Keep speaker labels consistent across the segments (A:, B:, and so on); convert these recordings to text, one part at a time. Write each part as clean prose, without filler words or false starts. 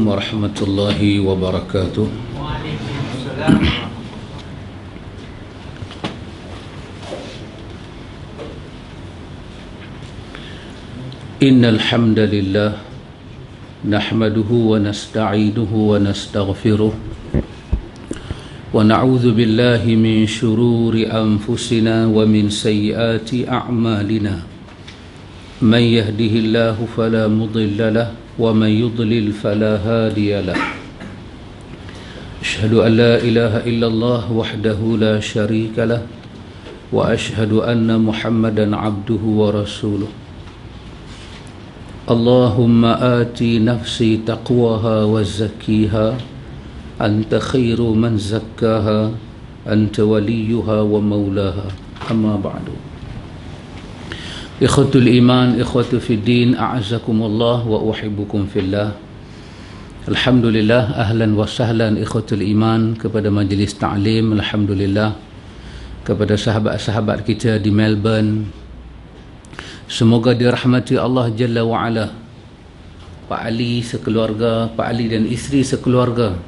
A: warahmatullahi wabarakatuh.
B: Waalaikumsalam.
A: Innal hamdalillah nahmaduhu wa nasta'inuhu wa nastaghfiruh wa na'udzu billahi min shururi anfusina wa min sayyiati a'malina. Man yahdihillahu fala mudilla lahu ومن يضلل فلا هادي له. أشهد أن لا إله إلا الله وحده لا شريك له وأشهد أن محمدا عبده ورسوله. اللهم آتي نفسي تقواها وزكيها أنت خير من زكاها أنت وليها ومولاها. أما بعد. Ikhwatul iman, ikhwatu fid din, a'azakumullah wa uhibbukum fillah. Alhamdulillah, ahlan wa sahlan ikhwatul iman kepada majlis ta'lim. Alhamdulillah kepada sahabat-sahabat kita di Melbourne. Semoga dirahmati Allah Jalla wa Ala. Pak Ali sekeluarga, Pak Ali dan isteri sekeluarga.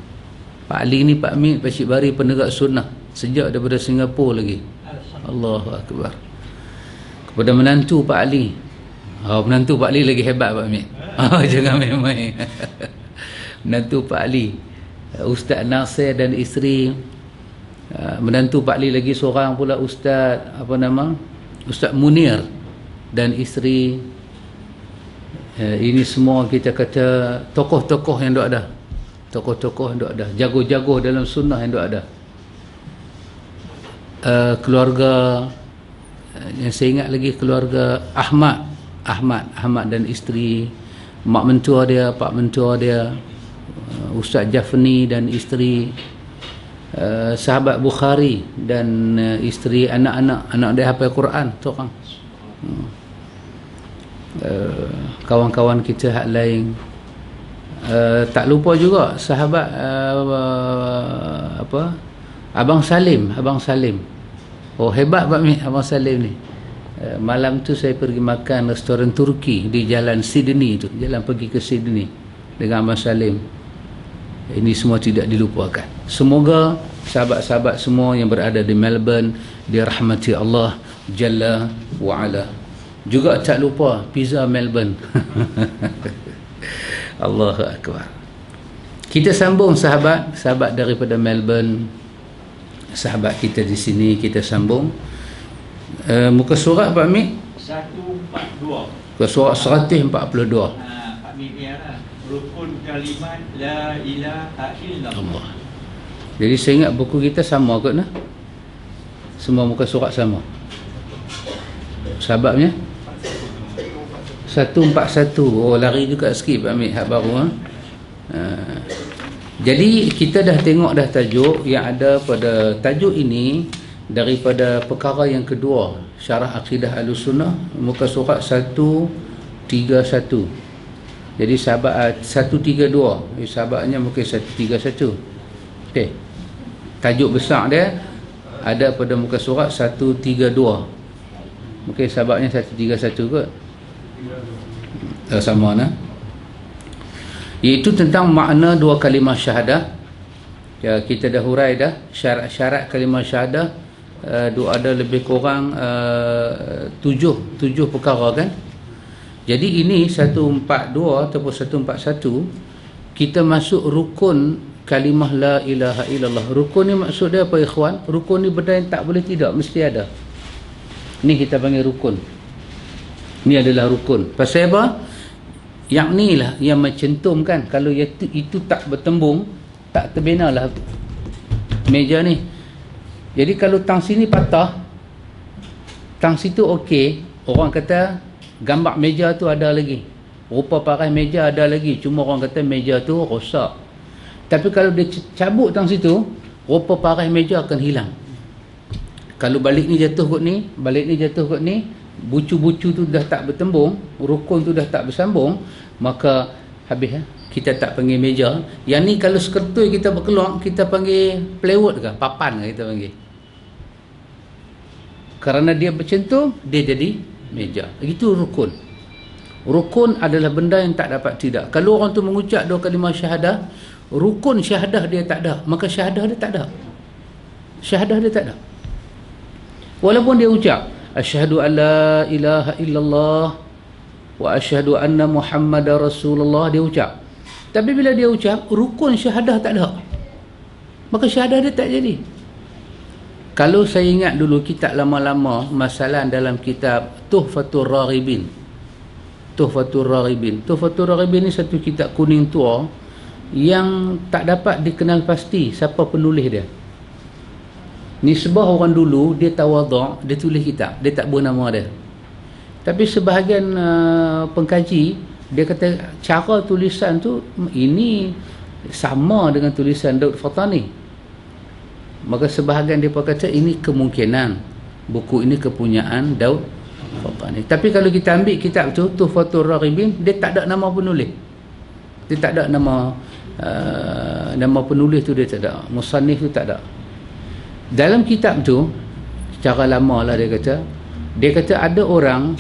A: Pak Ali ni Pak Amin Pakcik Bari penegak sunnah sejak daripada Singapura lagi. Allahu Akbar. Kepada menantu Pak Ali. Menantu Pak Ali lagi hebat Pak Amin. Jangan main-main. Menantu Pak Ali, Ustaz Nasir dan isteri. Menantu Pak Ali lagi seorang pula Ustaz Ustaz Munir dan isteri. Ini semua kita kata tokoh-tokoh yang duk ada. Tokoh-tokoh yang duk ada, jago-jago dalam sunnah yang duk ada. Keluarga yang saya ingat lagi, keluarga Ahmad dan isteri, mak mentua dia, pak mentua dia, Ustaz Jafni dan isteri, sahabat Bukhari dan isteri, anak dia hafal Quran tu orang. Kawan-kawan kita hak lain. Tak lupa juga sahabat Abang Salim. Oh, hebat Pak Min, Abang Salim ni. Malam tu saya pergi makan restoran Turki di jalan Sydney tu, jalan pergi ke Sydney dengan Abang Salim. Ini semua tidak dilupakan. Semoga sahabat-sahabat semua yang berada di Melbourne dirahmati Allah Jalla wa Ala. Juga tak lupa pizza Melbourne. Allahu Akbar. Kita sambung sahabat daripada Melbourne. Sahabat kita di sini, kita sambung muka surat Pak Mik
B: 142.
A: muka surat 142.
B: Pak Mik ni rukun kalimat la ilaha illallah.
A: Jadi saya ingat buku kita sama kot nah. Semua muka surat sama. Sahabatnya 141. Oh, lari juga sikit Pak Mik hak baru Jadi kita dah tengok dah tajuk yang ada pada tajuk ini daripada perkara yang kedua, syarah akidah Ahlussunnah, muka surat 131. Jadi sahabat 132, sahabatnya mungkin 131. Okey. Tajuk besar dia ada pada muka surat 132. Mungkin sahabatnya 131 kot. Sama nah. Iaitu tentang makna dua kalimah syahadah. Ya, kita dah hurai dah syarat-syarat kalimah syahadah. Ada lebih kurang tujuh perkara kan. Jadi ini 142 ataupun 141 kita masuk rukun kalimah la ilaha illallah. Rukun ni maksud dia apa ikhwan? Rukun ni benda yang tak boleh tidak, mesti ada. Ni kita panggil rukun. Ni adalah rukun. Pasal apa? Yang ni lah yang mencentumkan. Kalau itu tak bertembung, tak terbina lah meja ni. Jadi kalau tang sini patah, tang situ okey, orang kata gambar meja tu ada lagi, rupa paras meja ada lagi, cuma orang kata meja tu rosak. Tapi kalau dia cabut tang situ, rupa paras meja akan hilang. Kalau balik ni jatuh kot ni, balik ni jatuh kot ni, bucu-bucu tu dah tak bertembung, rukun tu dah tak bersambung, maka habis kita tak panggil meja. Yang ni kalau sekertui kita berkeluar, kita panggil plywood ke, papan ke kita panggil. Kerana dia bercentum, dia jadi meja. Itu rukun. Rukun adalah benda yang tak dapat tidak. Kalau orang tu mengucap 2 kalimah syahadah, rukun syahadah dia tak ada, maka syahadah dia tak ada. Syahadah dia tak ada. Walaupun dia ucap asyhadu an la ilaha illallah wa asyhadu anna muhammadar rasulullah, dia ucap. Tapi bila dia ucap, rukun syahadah tak ada, maka syahadah dia tak jadi. Kalau saya ingat dulu kitab lama-lama, masalah dalam kitab Tuhfatul Raghibin. Tuhfatul Raghibin. Tuhfatul Raghibin ni satu kitab kuning tua yang tak dapat dikenal pasti siapa penulis dia. Nisbah orang dulu, dia tawaduk, dia tulis kitab, dia tak buat nama dia. Tapi sebahagian pengkaji, dia kata cara tulisan tu ini sama dengan tulisan Daud Fatani. Maka sebahagian mereka kata ini kemungkinan buku ini kepunyaan Daud Fatani. Tapi kalau kita ambil kitab tu, Tuhfatul Raghibin, dia tak ada nama penulis. Dia tak ada nama nama penulis tu, dia tak ada. Musannif tu tak ada. Dalam kitab tu, cara lama lah dia kata ada orang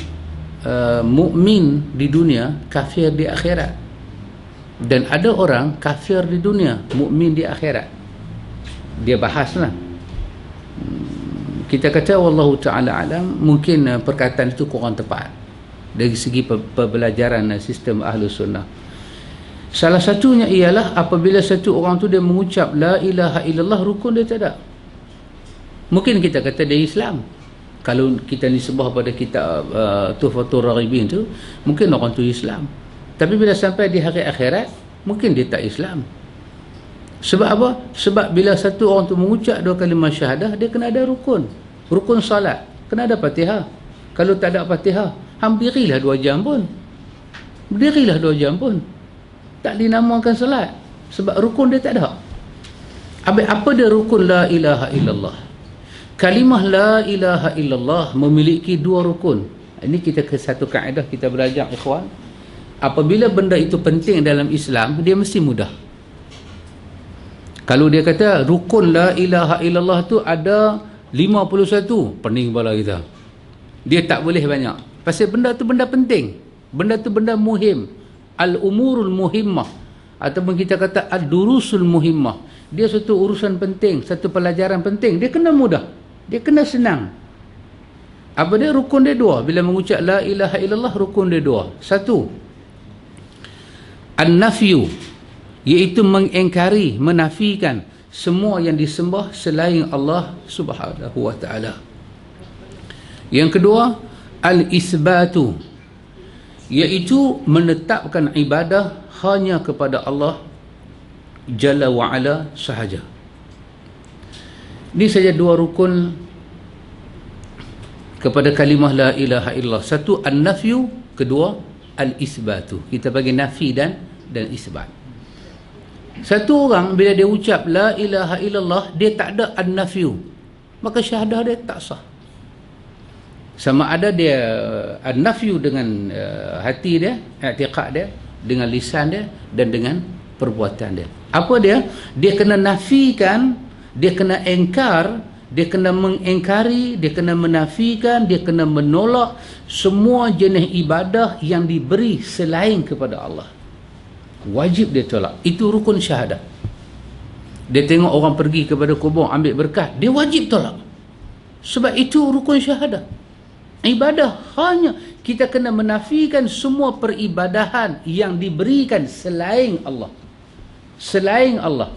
A: mukmin di dunia, kafir di akhirat. Dan ada orang kafir di dunia, mukmin di akhirat. Dia bahas lah. Kita kata wallahu ta'ala alam, mungkin perkataan itu kurang tepat dari segi pembelajaran sistem Ahlus Sunnah. Salah satunya ialah apabila satu orang tu dia mengucap la ilaha illallah, rukun dia tak ada. Mungkin kita kata dia Islam. Kalau kita nisbah pada kitab Tuhfatul Raghibin tu, mungkin orang tu Islam. Tapi bila sampai di hari akhirat, mungkin dia tak Islam. Sebab apa? Sebab bila satu orang tu mengucap 2 kalimah syahadah, dia kena ada rukun. Rukun salat, kena ada Fatihah. Kalau tak ada Fatihah, hampirilah 2 jam pun. Berdirilah 2 jam pun. Tak dinamakan salat. Sebab rukun dia tak ada. Apa dia rukun la ilaha illallah? Kalimah la ilaha illallah memiliki 2 rukun. Ini kita ke satu kaedah kita belajar, ikhwan. Apabila benda itu penting dalam Islam, dia mesti mudah. Kalau dia kata rukun la ilaha illallah tu ada 51, pening kepala kita. Dia tak boleh banyak. Pasal benda tu benda penting. Benda tu benda muhim. Al-umurul muhimmah. Ataupun kita kata ad-durusul muhimmah. Dia satu urusan penting, satu pelajaran penting. Dia kena mudah. Dia kena senang. Apa dia? Rukun dia 2. Bila mengucap la ilaha illallah, rukun dia 2. 1. An-nafyu, iaitu mengingkari, menafikan semua yang disembah selain Allah Subhanahu wa ta'ala. Yang kedua, al-isbatu, iaitu menetapkan ibadah hanya kepada Allah Jalla wa'ala sahaja. Ini saja 2 rukun kepada kalimah la ilaha illallah. 1 an-nafyu, kedua al-isbatu. Kita bagi nafi dan isbat. Satu orang bila dia ucap la ilaha illallah, dia tak ada an-nafyu, maka syahadah dia tak sah. Sama ada dia an-nafyu dengan hati dia, i'tiqad dia, dengan lisan dia, dan dengan perbuatan dia. Apa dia? Dia kena nafikan, dia kena engkar, dia kena mengengkari, dia kena menafikan, dia kena menolak semua jenis ibadah yang diberi selain kepada Allah. Wajib dia tolak. Itu rukun syahadah. Dia tengok orang pergi kepada kubur ambil berkat, dia wajib tolak. Sebab itu rukun syahadah. Ibadah hanya kita kena menafikan semua peribadahan yang diberikan selain Allah. Selain Allah.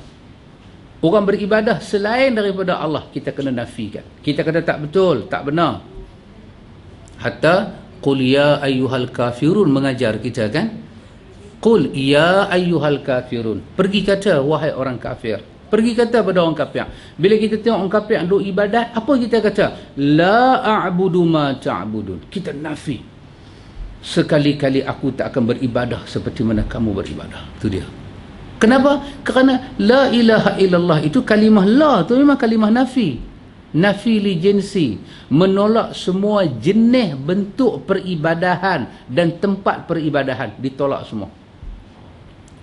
A: Orang beribadah selain daripada Allah, kita kena nafikan. Kita kata tak betul, tak benar. Hatta qul ya ayyuhal kafirun mengajar kita kan. Qul ya ayyuhal kafirun. Pergi kata wahai orang kafir. Pergi kata pada orang kafir. Bila kita tengok orang kafir duk ibadat, apa kita kata? La a'budu ma ta'budun. Kita nafi. Sekali-kali aku tak akan beribadah seperti mana kamu beribadah. Itu dia. Kenapa? Kerana la ilaha illallah itu kalimah la tu memang kalimah nafi. Nafi li jinsi, menolak semua jenis bentuk peribadahan dan tempat peribadahan, ditolak semua.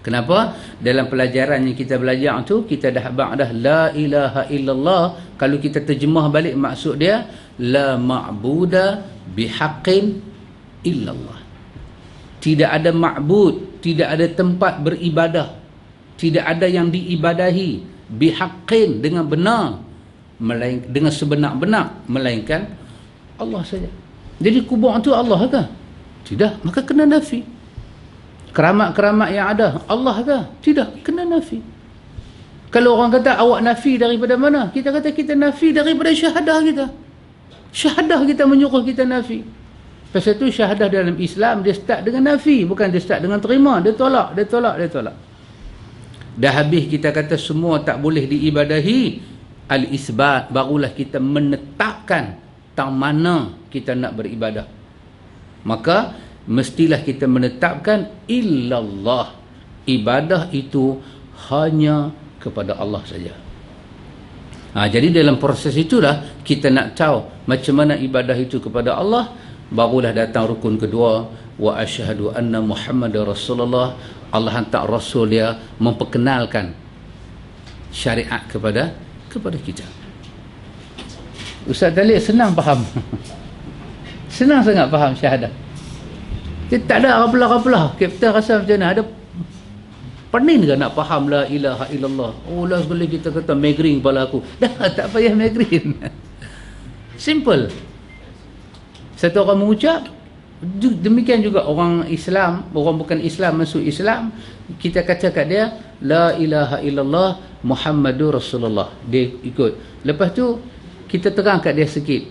A: Kenapa? Dalam pelajaran yang kita belajar tu, kita dah la ilaha illallah, kalau kita terjemah balik maksud dia la ma'buda bihaqqin illallah. tidak ada ma'bud, tidak ada tempat beribadah, tidak ada yang diibadahi bihaqqin, dengan benar, dengan sebenar-benar, melainkan Allah saja. Jadi kubur itu Allah ke? Tidak, maka kena nafi. Keramat-keramat yang ada Allah ke? Tidak, kena nafi. Kalau orang kata awak nafi daripada mana? Kita kata kita nafi daripada syahadah kita. Syahadah kita menyuruh kita nafi. Pasal tu syahadah dalam Islam dia start dengan nafi, bukan dia start dengan terima. Dia tolak. Dah habis kita kata semua tak boleh diibadahi, al-isbat, barulah kita menetapkan tang mana kita nak beribadah. Maka mestilah kita menetapkan illallah, ibadah itu hanya kepada Allah saja. Jadi dalam proses itulah kita nak tahu macam mana ibadah itu kepada Allah. Barulah datang rukun kedua, wa asyhadu anna Muhammadar Rasulullah. Allah hantar Rasul dia memperkenalkan syariat kepada kita. Ustaz Talib senang faham. Senang sangat faham syahadah. Dia tak ada apalah. Kapten rasa macam mana? Ada pening ke nak faham la ilaha illallah? Oh lah sekali kita kata migraine kepala aku. Dah tak payah migraine. Simple. Satu orang mengucap, demikian juga orang Islam, orang bukan Islam masuk Islam, kita kata kat dia la ilaha illallah Muhammadur Rasulullah, dia ikut. Lepas tu kita terang kat dia sikit,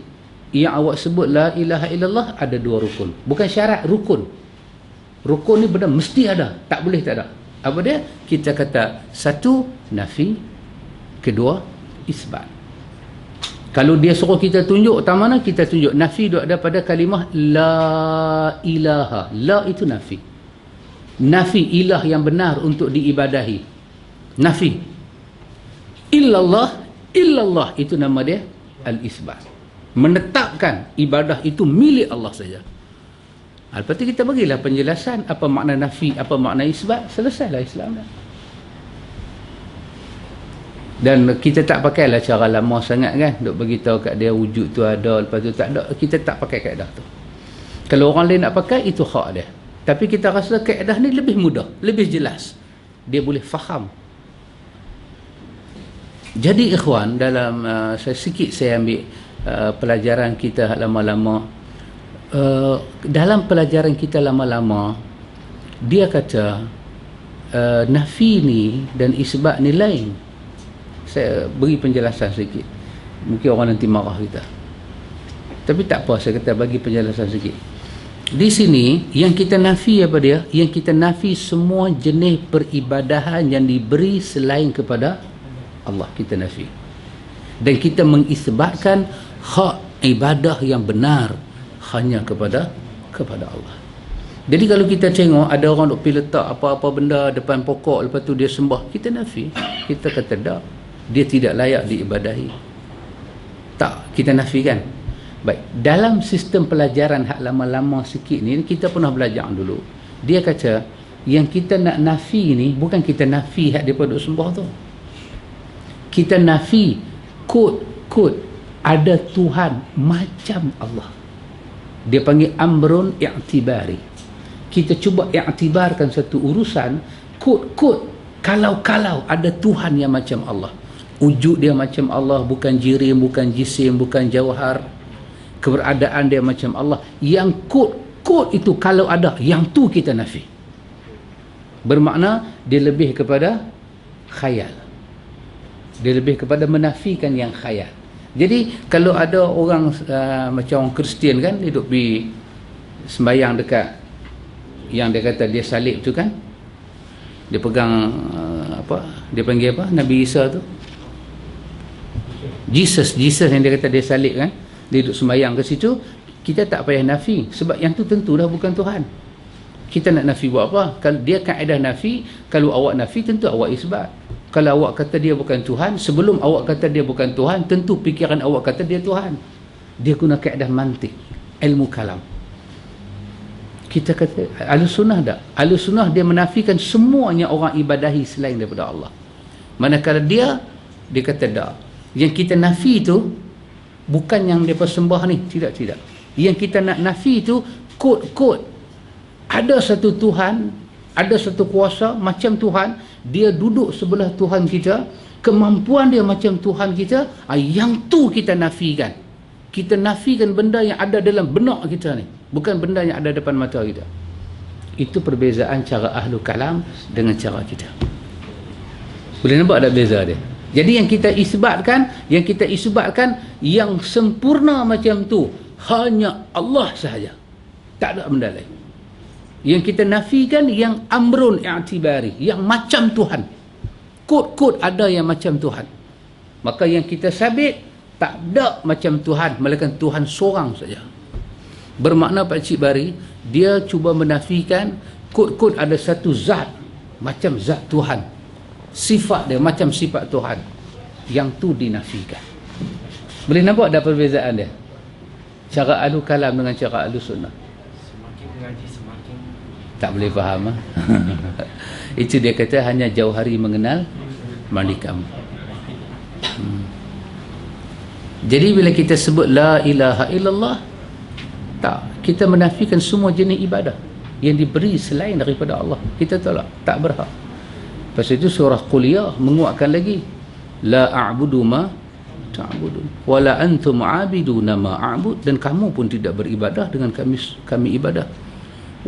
A: yang awak sebut la ilaha illallah ada dua rukun, bukan syarat, rukun. Rukun ni benar mesti ada, tak boleh tak ada. Apa dia? Kita kata satu nafi, kedua isbat. Kalau dia suruh kita tunjuk tak mana, kita tunjuk nafi duk ada pada kalimah la ilaha. La itu nafi. Nafi ilah yang benar untuk diibadahi. Nafi. Illallah itu nama dia al-isbat. Menetapkan ibadah itu milik Allah saja. Lepas tu kita bagilah penjelasan apa makna nafi, apa makna isbat, selesailah Islam dah. Dan kita tak pakailah cara lama sangat kan, duk beritahu kat dia wujud tu ada, lepas tu tak ada. Kita tak pakai kaedah tu. Kalau orang lain nak pakai, itu hak dia. Tapi kita rasa kaedah ni lebih mudah, lebih jelas, dia boleh faham. Jadi ikhwan, dalam saya ambil pelajaran kita lama-lama, dalam pelajaran kita lama-lama, dia kata nafi ni dan isbat ni lain. Saya beri penjelasan sikit, mungkin orang nanti marah kita, tapi tak apa, saya kata bagi penjelasan sikit. Di sini yang kita nafi apa dia? Yang kita nafi semua jenis peribadahan yang diberi selain kepada Allah, kita nafi. Dan kita mengisbatkan hak ibadah yang benar hanya kepada Allah. Jadi kalau kita tengok ada orang duk pergi letak apa-apa benda depan pokok, lepas tu dia sembah, kita nafi. Kita kata tak, dia tidak layak diibadahi. Tak, kita nafikan. Baik, dalam sistem pelajaran hak lama-lama sikit ni, kita pernah belajar dulu. Dia kata yang kita nak nafi ni bukan kita nafi hak daripada sembah tu. Kita nafi kod ada Tuhan macam Allah. Dia panggil amrun i'tibari. Kita cuba i'tibarkan satu urusan, kod kalau ada Tuhan yang macam Allah. Wujud dia macam Allah, bukan jirim, bukan jisim, bukan jauhar. Keberadaan dia macam Allah. Yang kod itu kalau ada, yang tu kita nafi. Bermakna dia lebih kepada khayal. Dia lebih kepada menafikan yang khayal. Jadi kalau ada orang macam orang Kristian kan, dia duduk pergi sembahyang dekat yang dia kata dia salib tu kan, dia pegang dia panggil apa, Nabi Isa tu, Jesus yang dia kata dia salib kan, dia duduk sembahyang ke situ. Kita tak payah nafi, sebab yang tu tentu dah bukan Tuhan. Kita nak nafi buat apa? Kalau dia kaedah nafi, kalau awak nafi tentu awak isbat. Kalau awak kata dia bukan Tuhan, sebelum awak kata dia bukan Tuhan, tentu fikiran awak kata dia Tuhan. Dia guna kaedah mantik, ilmu kalam. Kita kata Ahlussunnah tak? Ahlussunnah dia menafikan semuanya orang ibadahi selain daripada Allah. Manakala dia kata tak. Yang kita nafi itu bukan yang dia sembah ni, tidak. Yang kita nak nafi itu kod Ada satu Tuhan, ada satu kuasa macam Tuhan, dia duduk sebelah Tuhan kita, kemampuan dia macam Tuhan kita, yang tu kita nafikan. Kita nafikan benda yang ada dalam benak kita ni, bukan benda yang ada depan mata kita. Itu perbezaan cara Ahlul Kalam dengan cara kita. Boleh nampak ada beza dia? Jadi yang kita isbatkan yang sempurna macam tu hanya Allah sahaja, tak ada benda lain. Yang kita nafikan yang amrun i'tibari, yang macam Tuhan, kod-kod ada yang macam Tuhan. Maka yang kita sabit tak ada macam Tuhan, melainkan Tuhan seorang saja. Bermakna Pak Cik Bari, dia cuba menafikan kod-kod ada satu zat macam zat Tuhan, sifat dia macam sifat Tuhan, yang tu dinafikan. Boleh nampak ada perbezaan dia, cara Ahlul Kalam dengan cara Ahlus Sunnah.
B: Semakin mengaji semakin
A: tak boleh faham. Itu dia kata hanya jauh hari mengenal mandi kamu. Jadi bila kita sebut la ilaha illallah, tak, kita menafikan semua jenis ibadah yang diberi selain daripada Allah. Kita tolak, tak berhak. Lepas itu surah Quliyah menguatkan lagi, la a'budu ma ta'budun wala antum 'abiduna ma a'bud, dan kamu pun tidak beribadah dengan kami ibadah.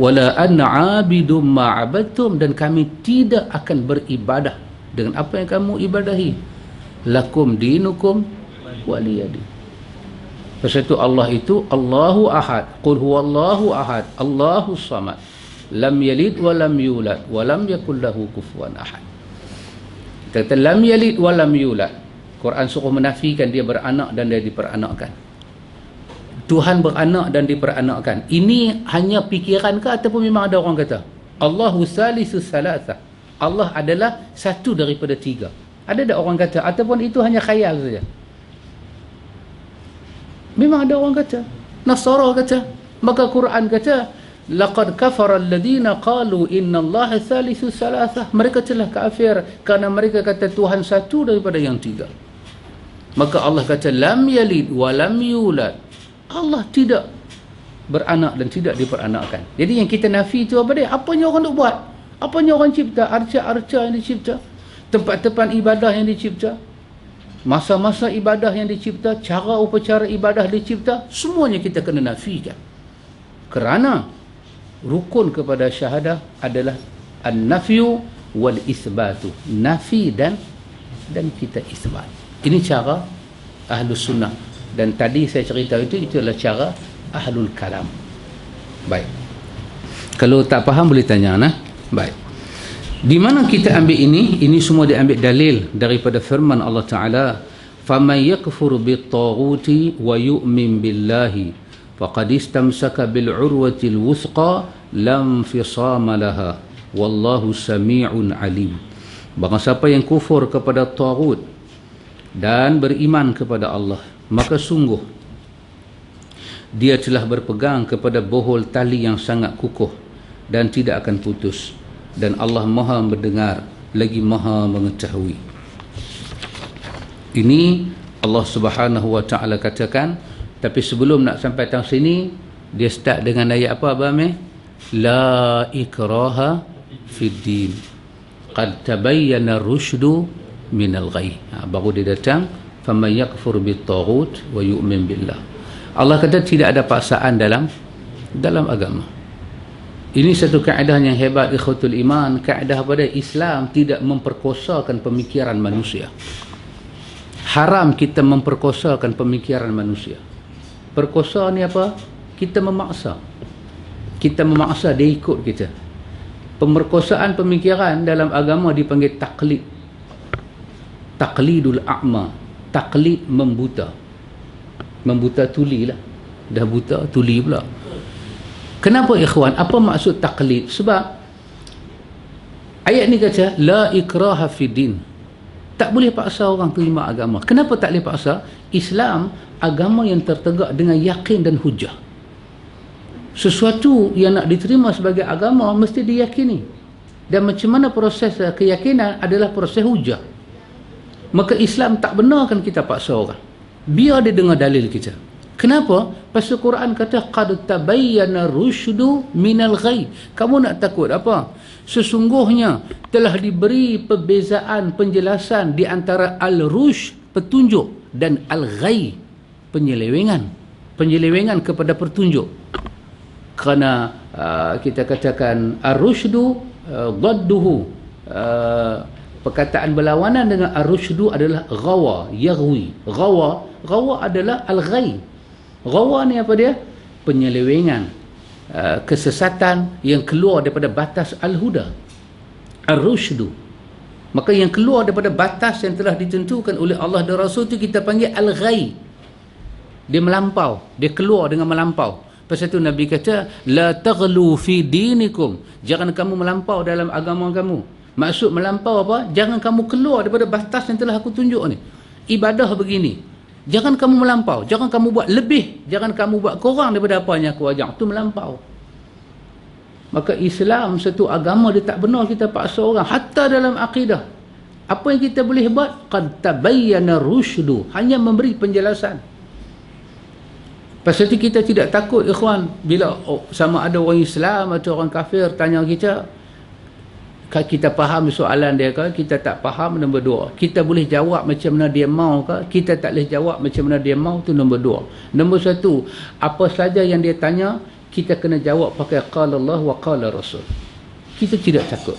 A: Wala anna 'abidum ma 'abadtum, dan kami tidak akan beribadah dengan apa yang kamu ibadahi. Lakum dinukum waliyadi. Pasal itu Allah itu Allahu Ahad, qul huwallahu ahad, Allahus samad, lam yalid wa lam yulad wa lam yakul lahu kufuwan ahad. Kita kata lam yalid wa lam yulad, Quran suruh menafikan dia beranak dan dia diperanakkan. Tuhan beranak dan diperanakkan. Ini hanya fikiran ke ataupun memang ada orang kata Allahu salisus salasa, Allah adalah satu daripada tiga? Ada tak orang kata, ataupun itu hanya khayal saja? Memang ada orang kata, Nasara kata, maka Quran kata laqad kafara alladhina qalu inna allaha thalithu thalathah, mereka telah kafir kerana mereka kata Tuhan satu daripada yang tiga. Maka Allah kata lam yalid wa lam yulad, Allah tidak beranak dan tidak diperanakkan. Jadi yang kita nafi itu apa dia? Apanya orang nak buat? Apanya orang cipta? Arca-arca yang dicipta, tempat-tempat ibadah yang dicipta, masa-masa ibadah yang dicipta, cara upacara ibadah dicipta, semuanya kita kena nafikan. Kerana rukun kepada syahadah adalah an-nafyu wal isbatu, nafi dan kita isbat. Ini cara Ahlus Sunnah, dan tadi saya cerita itu adalah cara Ahlul Kalam. Baik, kalau tak faham boleh tanya nah. Baik, di mana kita ambil ini? Ini semua diambil dalil daripada firman Allah Ta'ala, faman yakfur bit-taghuti wa yu'min billahi faqad istamsaka bil urwatil wuthqa lam fisama laha wallahu sami'un alim. Barang siapa yang kufur kepada taghut dan beriman kepada Allah, maka sungguh dia telah berpegang kepada bohol tali yang sangat kukuh dan tidak akan putus, dan Allah Maha mendengar lagi Maha mengetahui. Ini Allah Subhanahu wa Ta'ala katakan. Tapi sebelum nak sampai tang sini, dia start dengan ayat apa Abang Amir? La ikraha fid din qad tabayyana rusydu minal ghayy. Baru dia datang faman yakfur bit taghut wa yu'min billah. Allah kata tidak ada paksaan dalam agama. Ini satu kaedah yang hebat ikhwatul iman. Kaedah pada Islam tidak memperkosakan pemikiran manusia. Haram kita memperkosakan pemikiran manusia. Perkosa ni apa? Kita memaksa. Kita memaksa dia ikut kita. Pemerkosaan pemikiran dalam agama dipanggil taklid. Taklidul a'ma. Taklid membuta. Membuta tuli lah. Dah buta tuli pula. Kenapa ikhwan? Apa maksud taklid? Sebab ayat ni kata la ikraha fid din. Tak boleh paksa orang terima agama. Kenapa tak boleh paksa? Islam agama yang tertegak dengan yakin dan hujah. Sesuatu yang nak diterima sebagai agama mesti diyakini. Dan macam mana proses keyakinan adalah proses hujah. Maka Islam tak benarkan kita paksa orang. Biar dia dengar dalil kita. Kenapa? Pasal Quran kata qad tabayyana rusydu minal ghayy. Kamu nak takut apa? Sesungguhnya telah diberi perbezaan penjelasan di antara al-rusyd, petunjuk, dan al-ghayy, penyelewengan. Penyelewengan kepada petunjuk. Kerana kita katakan ar-rusydu dadduhu, perkataan berlawanan dengan ar-rusydu adalah ghawa, yaghwi. Ghawa adalah al-ghayy. Ghawa ni apa dia? Penyelewengan, kesesatan yang keluar daripada batas al-huda, ar-rusydu. Maka yang keluar daripada batas yang telah ditentukan oleh Allah dan Rasul itu kita panggil al-ghayy. Dia melampau, dia keluar dengan melampau. Pasal itu Nabi kata, la taghlu fi dinikum, jangan kamu melampau dalam agama kamu. Maksud melampau apa? Jangan kamu keluar daripada batas yang telah aku tunjuk ni. Ibadah begini, jangan kamu melampau, jangan kamu buat lebih, jangan kamu buat kurang daripada apa yang aku ajak. Itu melampau. Maka Islam satu agama dia tak benar kita paksa orang, hatta dalam akidah. Apa yang kita boleh buat? Qad tabayyana rusydu, hanya memberi penjelasan. Pasal itu kita tidak takut, ikhwan, bila sama ada orang Islam atau orang kafir tanya kita faham soalan dia ke, kita tak faham, nombor dua. Kita boleh jawab macam mana dia mau ke, kita tak boleh jawab macam mana dia mau, tu nombor dua. Nombor satu, apa saja yang dia tanya, kita kena jawab pakai qala Allah wa qala Rasul. Kita tidak takut.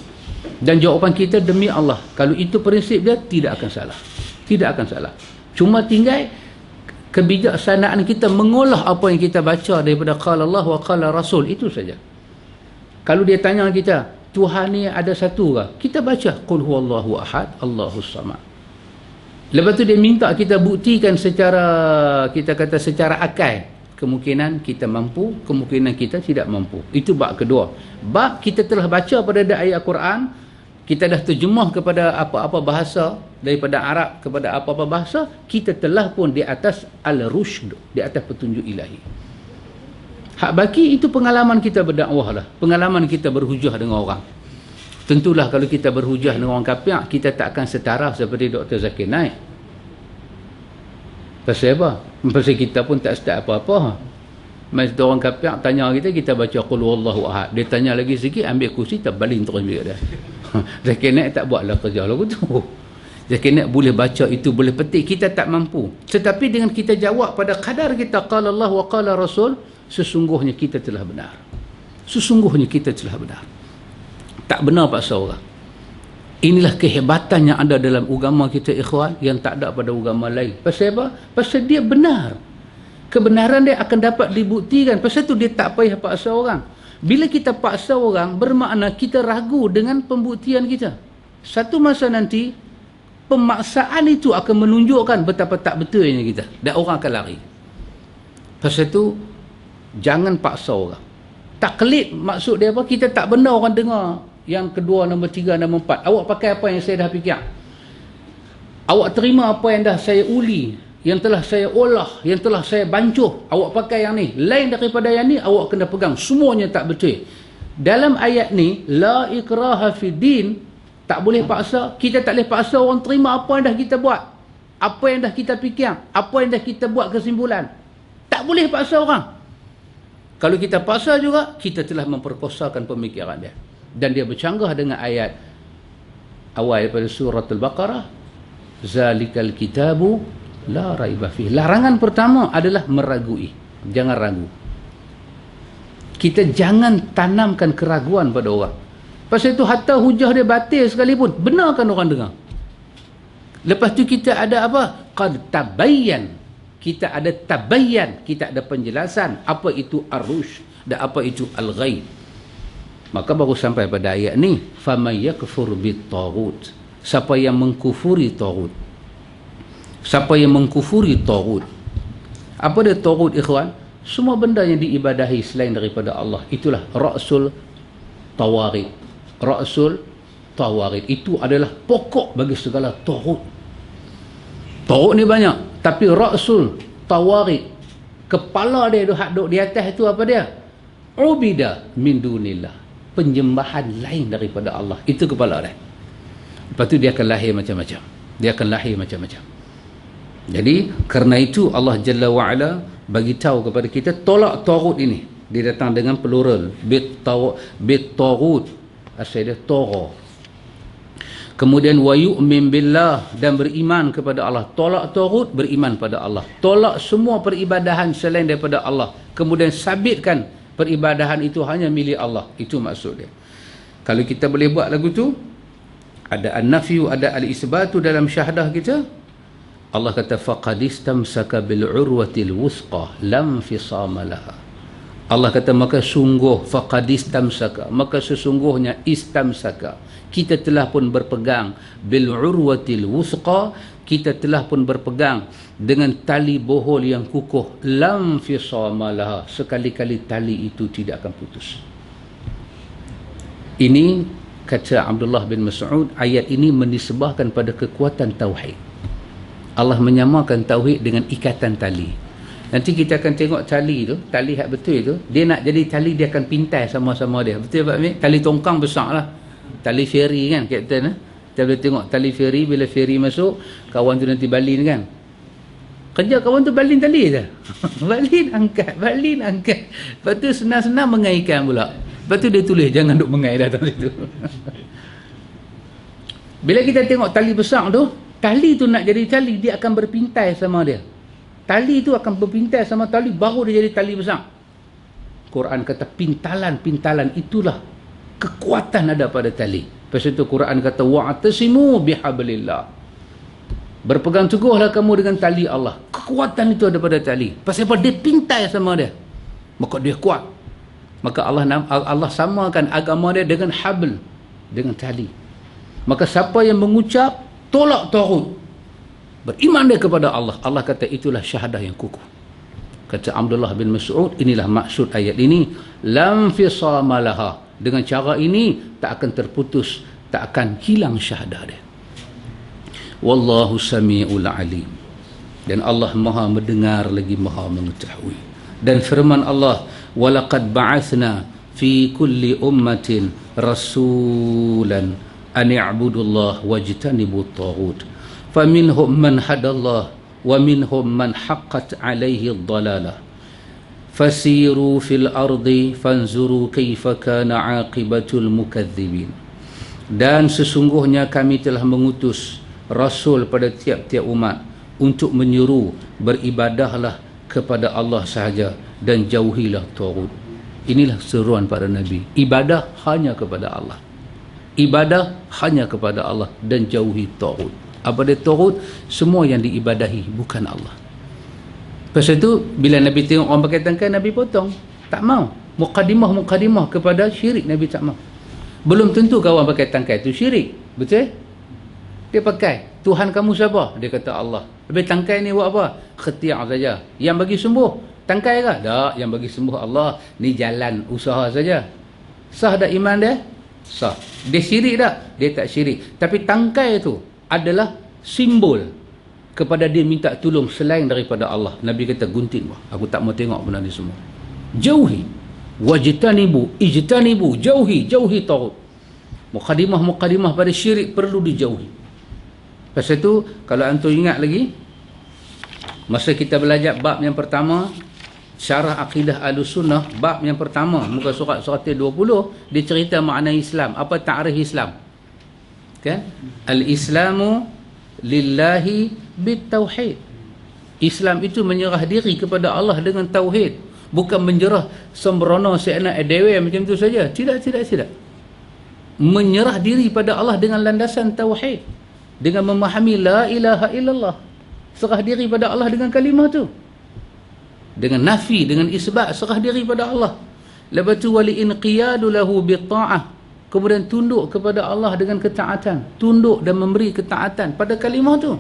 A: Dan jawapan kita demi Allah. Kalau itu prinsip dia, tidak akan salah. Tidak akan salah. Cuma tinggal kebijaksanaan kita mengolah apa yang kita baca daripada qala Allah wa qala Rasul, itu saja. Kalau dia tanya kita, Tuhan ni ada satu ke? Kita baca qul huwallahu ahad, Allahus samad. Lepas tu dia minta kita buktikan secara, kita kata secara akal. Kemungkinan kita mampu, kemungkinan kita tidak mampu. Itu bab kedua. Bab kita telah baca pada ayat Quran, kita dah terjemah kepada apa-apa bahasa, daripada Arab kepada apa-apa bahasa, kita telah pun di atas al-rusyd, di atas petunjuk ilahi. Hak baki itu pengalaman kita berdakwah lah, pengalaman kita berhujah dengan orang. Tentulah kalau kita berhujah dengan orang kafir, kita tak akan setara seperti Dr. Zakir Naik. Pasal apa? Pasal kita pun tak start apa-apa. Masa orang kafir tanya kita, kita baca qul huwallahu ahad. Dia tanya lagi sikit, ambil kursi, terbaling terus ambil dia. Zakir Naik tak buatlah kerja lagu tu. Zakir Naik boleh baca itu, boleh petik, kita tak mampu. Tetapi dengan kita jawab pada kadar kita qala Allah wa qala Rasul, sesungguhnya kita telah benar. Sesungguhnya kita telah benar. Tak benar paksa orang. Inilah kehebatan yang ada dalam agama kita, ikhwan, yang tak ada pada agama lain. Pasal apa? Pasal dia benar. Kebenaran dia akan dapat dibuktikan. Pasal tu dia tak payah paksa orang. Bila kita paksa orang, bermakna kita ragu dengan pembuktian kita. Satu masa nanti, pemaksaan itu akan menunjukkan betapa tak betulnya kita. Dan orang akan lari. Pasal tu jangan paksa orang. Taklid maksud dia apa? Kita tak benar orang dengar. Yang kedua, nombor tiga, nombor empat. Awak pakai apa yang saya dah fikir. Awak terima apa yang dah saya uli, yang telah saya olah, yang telah saya bancuh. Awak pakai yang ni. Lain daripada yang ni, awak kena pegang. Semuanya tak betul. Dalam ayat ni, la ikraha fi din, tak boleh paksa. Kita tak boleh paksa orang terima apa yang dah kita buat. Apa yang dah kita fikir. Apa yang dah kita buat kesimpulan. Tak boleh paksa orang. Kalau kita paksa juga, kita telah memperkosakan pemikiran dia. Dan dia bercanggah dengan ayat awal daripada surah Al-Baqarah, zalikal kitabu la raiba fih. Larangan pertama adalah meragui. Jangan ragu. Kita jangan tanamkan keraguan pada orang. Pasal itu hatta hujah dia batil sekalipun, benarkan orang dengar. Lepas tu kita ada apa? Qad tabayyan. Kita ada tabayyan, kita ada penjelasan apa itu ar-rusyd dan apa itu al-ghayy. Maka baru sampai pada ayat ni, faman yakfur bit-taghut. Siapa yang mengkufuri taghut. Siapa yang mengkufuri taghut. Apa dia taghut, ikhwan? Semua benda yang diibadahi selain daripada Allah, itulah ra'sul tawarid. Ra'sul tawarid itu adalah pokok bagi segala taghut. Taghut ni banyak, tapi ra'sul tawarid, kepala dia duduk di atas itu apa dia? Ubida min dunillah, penyembahan lain daripada Allah. Itu kepala dia. Lepas tu dia akan lahir macam-macam. Dia akan lahir macam-macam. Jadi kerana itu Allah Jalla wa'ala bagi tahu kepada kita tolak taghut ini. Dia datang dengan plural, bit taghut, asal dia tagha. Kemudian wa yu'min billah, dan beriman kepada Allah. Tolak taghut, beriman pada Allah. Tolak semua peribadahan selain daripada Allah. Kemudian sabitkan peribadahan itu hanya milik Allah. Itu maksud dia. Kalau kita boleh buat lagu tu, ada an-nafyu, ada al-isbatu dalam syahadah kita. Allah kata faqad istamsaka bil urwatil wusqa lam fisama laha. Allah kata maka sungguh faqad istamsaka, maka sesungguhnya istamsaka, kita telah pun berpegang bil urwatil wusqa, kita telah pun berpegang dengan tali bohol yang kukuh, lam fisama laha, sekali-kali tali itu tidak akan putus. Ini kata Abdullah bin Mas'ud, ayat ini menisbahkan pada kekuatan tauhid. Allah menyamakan tauhid dengan ikatan tali. Nanti kita akan tengok tali tu, tali hak betul tu, dia nak jadi tali, dia akan pintai sama-sama dia. Betul Pak Amir? Tali tongkang besar lah. Tali feri kan, Kapten. Kita boleh tengok tali feri, bila feri masuk, kawan tu nanti balin kan. Kerja kawan tu balin tali je. balin angkat. Lepas tu senang-senang mengairkan pula. Lepas tu dia tulis, jangan duk mengair datang situ. Bila kita tengok tali besar tu, tali tu nak jadi tali, dia akan berpintai sama dia. Tali tu akan berpintai sama tali, baru dia jadi tali besar. Quran kata pintalan itulah kekuatan ada pada tali. Lepas itu Quran kata wa'tasimu bihablillah. Berpegang teguhlah kamu dengan tali Allah. Kekuatan itu ada pada tali. Pasal apa? Dia pintai sama dia, maka dia kuat. Maka Allah samakan agama dia dengan habl, dengan tali. Maka siapa yang mengucap tolak taghut, beriman dia kepada Allah, Allah kata itulah syahadah yang kukuh. Kata Abdullah bin Mas'ud, inilah maksud ayat ini, lam fisama laha. Dengan cara ini tak akan terputus, tak akan hilang syahadah dia. Wallahu sami'ul alim. Dan Allah Maha mendengar lagi Maha mengetahui. Dan firman Allah, walaqad ba'athna fi kulli ummatin rasulan an i'budullah wajtanibut taghut faminhum man hadallah wa minhum man haqqat alaihi ad-dalalah fasiru fil ardi fanzuru kaifa kana aqibatul mukadzibin. Dan sesungguhnya kami telah mengutus rasul pada tiap-tiap umat untuk menyuruh beribadahlah kepada Allah sahaja dan jauhilah taghut. Inilah seruan para nabi. Ibadah hanya kepada Allah. Ibadah hanya kepada Allah dan jauhi taghut. Apa dia taghut? Semua yang diibadahi bukan Allah. Lepas itu bila Nabi tengok orang pakai tangkai, Nabi potong. Tak mau. Mukadimah kepada syirik Nabi tak mau. Belum tentu kawan pakai tangkai itu syirik. Betul? Dia pakai, Tuhan kamu siapa? Dia kata Allah. Habis tangkai ni buat apa? Khetiar saja. Yang bagi sembuh tangkai ke? Tak, yang bagi sembuh Allah. Ni jalan usaha saja. Sah tak iman dia? Sah. Dia syirik tak? Dia tak syirik. Tapi tangkai tu adalah simbol kepada dia minta tolong selain daripada Allah. Nabi kata gunting, aku tak mau tengok benda ni semua. Jauhi. Ijtanibu, jauhi taghut. Mukadimah pada syirik perlu dijauhi. Pasal itu kalau antum ingat lagi, masa kita belajar bab yang pertama, syarah akidah Ahlussunnah, bab yang pertama muka surat 120, dia cerita makna Islam. Apa ta'rif Islam? Kan? Al-Islamu lillahi bitauhid. Islam itu menyerah diri kepada Allah dengan tauhid, bukan menyerah sembrono seenak dewe macam tu saja. Tidak. Menyerah diri pada Allah dengan landasan tauhid, dengan memahami la ilaha illallah, serah diri pada Allah dengan kalimah tu, dengan nafi, dengan isbat, serah diri pada Allah. Lepas tu wali inqiyadu lahu bitta'ah, kemudian tunduk kepada Allah dengan ketaatan, tunduk dan memberi ketaatan pada kalimah tu.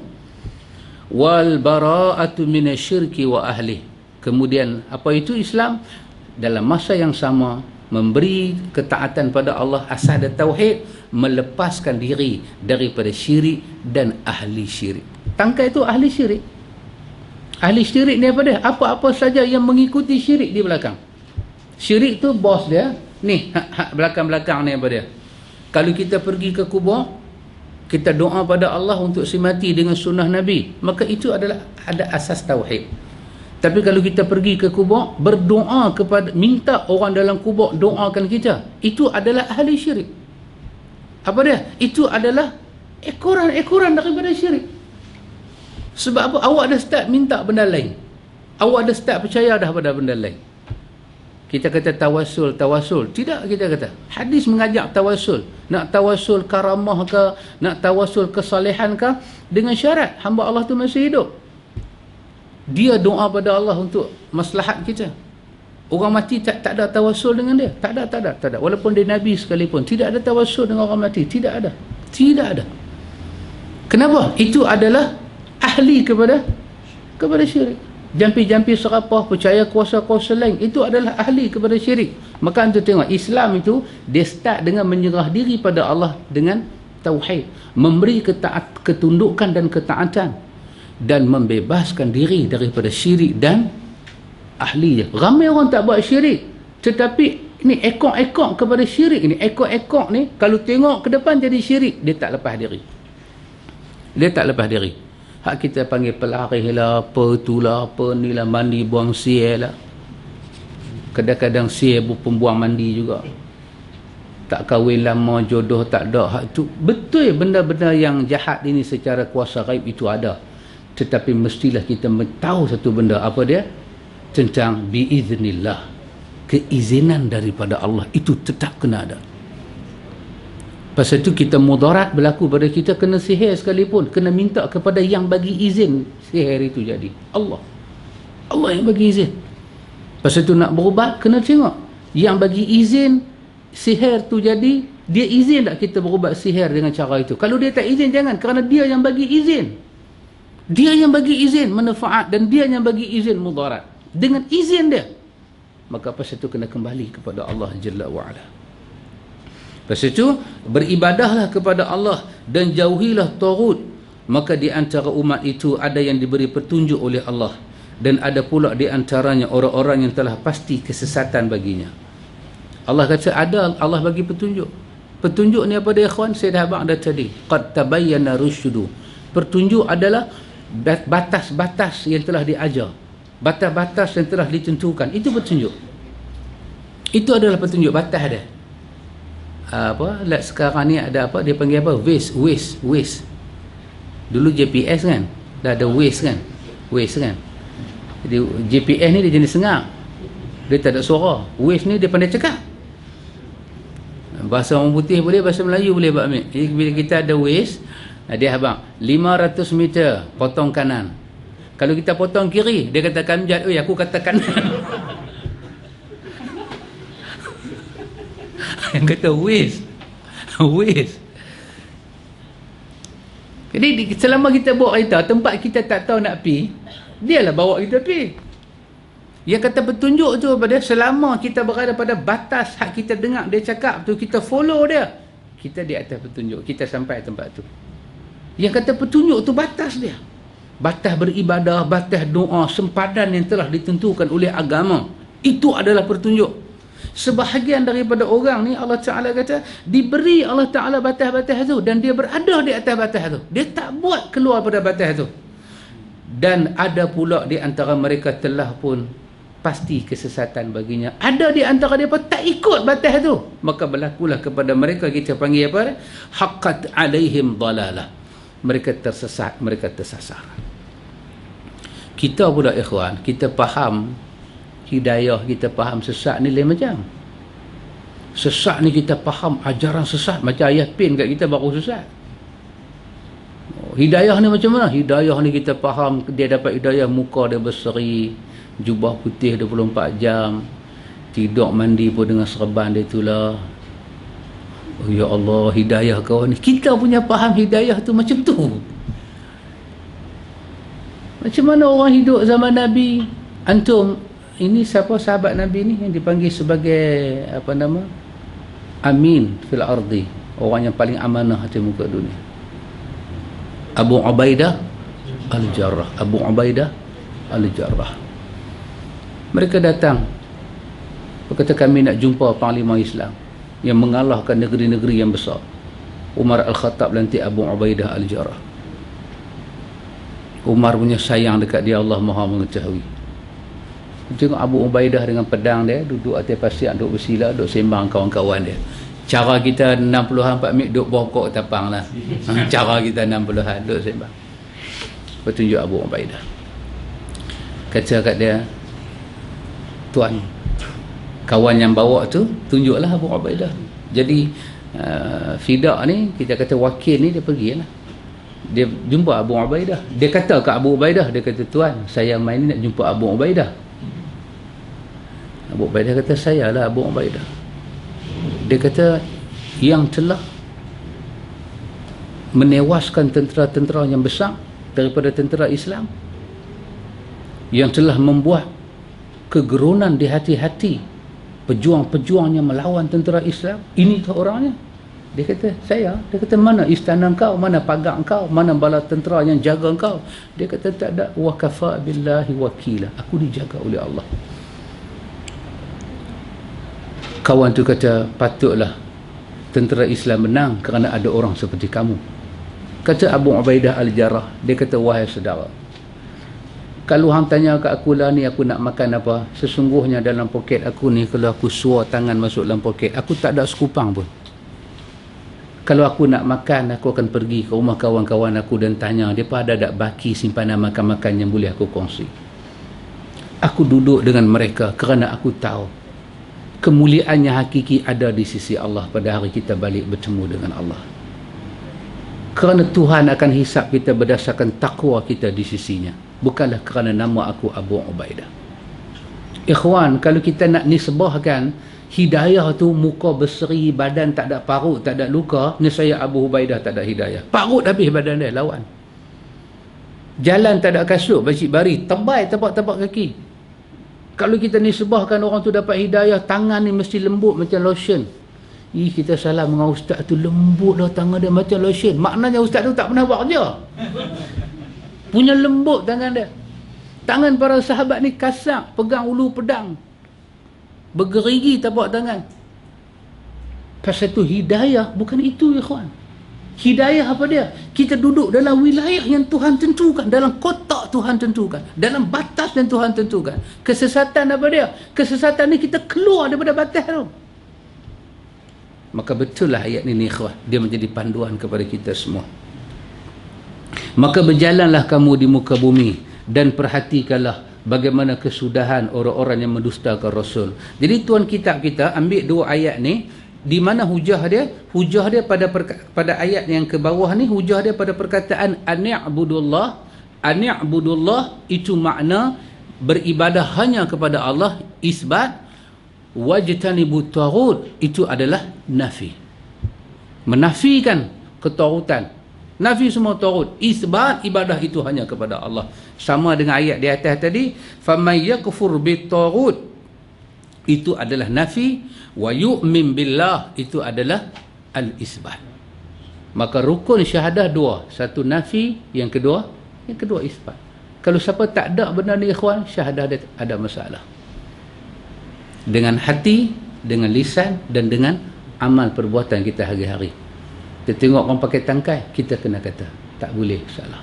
A: Wal bara'atu minasyirki wa ahli. Kemudian apa itu Islam? Dalam masa yang sama memberi ketaatan pada Allah asal ada tauhid, melepaskan diri daripada syirik dan ahli syirik. Tangkai itu ahli syirik. Ahli syirik ni apa dia? Apa-apa saja yang mengikuti syirik di belakang. Syirik tu bos dia. Ni belakang-belakang ni apa dia? Kalau kita pergi ke kubur, kita doa pada Allah untuk si mati dengan sunnah Nabi, maka itu adalah ada asas tauhid. Tapi kalau kita pergi ke kubur, berdoa kepada, minta orang dalam kubur doakan kita, itu adalah ahli syirik. Apa dia? Itu adalah ekoran daripada syirik. Sebab apa? Awak dah start minta benda lain. Awak dah start percaya dah pada benda lain. Kita kata tawasul. Tidak, kita kata. Hadis mengajak tawasul. Nak tawasul karamah ke, nak tawasul kesalehan ke, dengan syarat hamba Allah tu masih hidup. Dia doa pada Allah untuk maslahat kita. Orang mati tak ada tawasul dengan dia. Tak ada. Walaupun dia Nabi sekalipun, tidak ada tawasul dengan orang mati. Tidak ada. Kenapa? Itu adalah ahli kepada syirik. Jampi-jampi serapah, percaya kuasa-kuasa lain, itu adalah ahli kepada syirik. Maka anda tengok, Islam itu dia start dengan menyerah diri pada Allah dengan tauhid, memberi ketundukan dan ketaatan, dan membebaskan diri daripada syirik dan ahlinya. Ramai orang tak buat syirik, tetapi ini ekor-ekor kepada syirik ni. Ekor-ekor ni kalau tengok ke depan jadi syirik, dia tak lepas diri. Hak kita panggil pelari lah, apa itulah, apa ni lah, mandi buang sial lah. Kadang-kadang sial pembuang mandi juga. Tak kahwin lama, jodoh tak ada. Hak tu betul, benda-benda yang jahat ini secara kuasa gaib itu ada. Tetapi mestilah kita tahu satu benda, apa dia? Tentang biiznillah, keizinan daripada Allah itu tetap kena ada. Pasal itu kita mudarat berlaku pada kita, kena sihir sekalipun, kena minta kepada yang bagi izin sihir itu jadi. Allah yang bagi izin. Pasal itu nak berubat, kena tengok yang bagi izin sihir tu jadi, dia izin tak kita berubat sihir dengan cara itu. Kalau dia tak izin, jangan, kerana dia yang bagi izin. Dia yang bagi izin manfaat, dan dia yang bagi izin mudarat. Dengan izin dia, maka pasal itu kena kembali kepada Allah Jalla wa'ala. Pasal itu beribadahlah kepada Allah dan jauhilah taghut. Maka di antara umat itu ada yang diberi petunjuk oleh Allah, dan ada pula di antaranya orang-orang yang telah pasti kesesatan baginya. Allah kata ada, Allah bagi petunjuk. Petunjuk ni apa dia, ikhwan? Saya dah abang dah tadi, qad tabayyana rusydu. Petunjuk adalah batas-batas yang telah diajar, batas-batas yang telah ditentukan. Itu petunjuk. Itu adalah petunjuk, batas dia. Sekarang ni ada apa dia panggil apa, waste. Dulu GPS kan, dah ada waste kan. Jadi GPS ni dia jenis sengak, dia tak ada suara. Waste ni dia pandai cakap. Bahasa orang putih boleh, bahasa Melayu boleh Pak Amir. Jadi bila kita ada waste, dia abang 500 meter potong kanan. Kalau kita potong kiri, dia kata kamjat, oi aku kata kanan. Yang kata waste. Jadi selama kita bawa kereta, tempat kita tak tahu nak pergi, dialah bawa kita pergi. Yang kata petunjuk tu pada selama kita berada pada batas hak kita dengar dia cakap tu, kita follow dia, kita di atas petunjuk, kita sampai tempat tu. Yang kata petunjuk tu batas dia, batas beribadah, batas doa, sempadan yang telah ditentukan oleh agama, itu adalah petunjuk. Sebahagian daripada orang ni Allah Ta'ala kata diberi Allah Ta'ala batas-batas tu, dan dia berada di atas batas tu, dia tak buat keluar pada batas tu. Dan ada pula di antara mereka telah pun pasti kesesatan baginya. Ada di antara mereka tak ikut batas tu, maka berlakulah kepada mereka kita panggil apa? Haqqat alaihim dalalah. Mereka tersesat, mereka tersasar. Kita pula ikhwan, kita faham hidayah, kita faham sesat ni lain macam. Sesat ni kita faham ajaran sesat, macam ayah pin kat kita baru sesat. Hidayah ni macam mana? Hidayah ni kita faham, dia dapat hidayah, muka dia berseri, jubah putih 24 jam, tidur mandi pun dengan serban dia itulah. Oh ya Allah, hidayah kau ni. Kita punya faham hidayah tu macam tu. Macam mana orang hidup zaman Nabi? Antum, ini siapa sahabat Nabi ni yang dipanggil sebagai apa nama? Amin fil ardi, orang yang paling amanah di muka dunia. Abu Ubaidah Al-Jarrah. Mereka datang, berkata kami nak jumpa panglima Islam yang mengalahkan negeri-negeri yang besar. Umar Al-Khattab lantik Abu Ubaidah Al-Jarrah. Umar punya sayang dekat dia, Allah Maha mengetahui. Tengok Abu Ubaidah dengan pedang dia, duduk atas pasir, duduk bersila, duduk sembang kawan-kawan dia. Cara kita 60-an 4 minit duduk bongkok tapang lah. Cara kita 60-an duduk sembang. Petunjuk Abu Ubaidah. Kata kat dia, tuan, kawan yang bawa tu tunjuklah Abu Ubaidah. Jadi Fidak ni, kita kata wakil ni, dia pergi lah. Dia jumpa Abu Ubaidah. Dia kata kat Abu Ubaidah, dia kata, tuan, saya main ni nak jumpa Abu Ubaidah. Abu Ubaidah kata, saya lah Abu Ubaidah. Dia kata, yang telah menewaskan tentera-tentera yang besar daripada tentera Islam, yang telah membuat kegerunan di hati-hati pejuang-pejuang yang melawan tentera Islam, ini ke orangnya? Dia kata, saya. Dia kata, mana istana kau, mana pagar kau, mana bala tentera yang jaga kau? Dia kata, tak ada. Wa kafa billahi wakila, aku dijaga oleh Allah. Kawan tu kata, patutlah tentera Islam menang kerana ada orang seperti kamu. Kata Abu Ubaidah Al-Jarrah, dia kata, wahai saudara, kalau hang tanya kat aku lah ni, aku nak makan apa, sesungguhnya dalam poket aku ni, kalau aku suar tangan masuk dalam poket, aku tak ada sekupang pun. Kalau aku nak makan, aku akan pergi ke rumah kawan-kawan aku dan tanya, mereka ada tak baki simpanan makan-makan yang boleh aku kongsi. Aku duduk dengan mereka kerana aku tahu kemuliaannya hakiki ada di sisi Allah pada hari kita balik bertemu dengan Allah. Kerana Tuhan akan hisap kita berdasarkan takwa kita di sisinya, bukanlah kerana nama aku Abu Ubaidah. Ikhwan, kalau kita nak nisbahkan hidayah tu muka berseri, badan tak ada parut, tak ada luka, ni saya Abu Ubaidah tak ada hidayah. Parut habis badan dia, lawan. Jalan tak ada kasut, bacik bari, tebal tapak-tapak kaki. Kalau kita nisbahkan orang tu dapat hidayah, tangan ni mesti lembut macam lotion. Kita salah dengan ustaz tu, lembut lah tangan dia macam lotion. Maknanya ustaz tu tak pernah buat kerja. Punya lembut tangan dia. Tangan para sahabat ni kasar, pegang ulu pedang, bergerigi tapak tangan. Pasal tu hidayah bukan itu, ikhwan. Hidayah apa dia? Kita duduk dalam wilayah yang Tuhan tentukan, dalam kotak Tuhan tentukan, dalam batas yang Tuhan tentukan. Kesesatan apa dia? Kesesatan ni kita keluar daripada batas tu. Maka betul lah ayat ni, ikhwan, dia menjadi panduan kepada kita semua. Maka berjalanlah kamu di muka bumi dan perhatikanlah bagaimana kesudahan orang-orang yang mendustakan Rasul. Jadi tuan kitab kita ambil dua ayat ni, di mana hujah dia? Hujah dia pada ayat yang ke bawah ni, hujah dia pada perkataan ani'budullah. Ani'budullah itu makna beribadah hanya kepada Allah, isbat. Wajtanibut taghut itu adalah nafi, menafikan ketaghutan. Nafi semua taghut, isbat ibadah itu hanya kepada Allah. Sama dengan ayat di atas tadi, faman yakfur bit taghut itu adalah nafi, wa yu'min billah itu adalah al-isbat. Maka rukun syahadah dua, satu nafi, yang kedua isbat. Kalau siapa tak ada benda ni, ikhwan, syahadah dia ada masalah. Dengan hati, dengan lisan dan dengan amal perbuatan kita hari-hari. Kita tengok orang pakai tangkai, kita kena kata tak boleh, salah.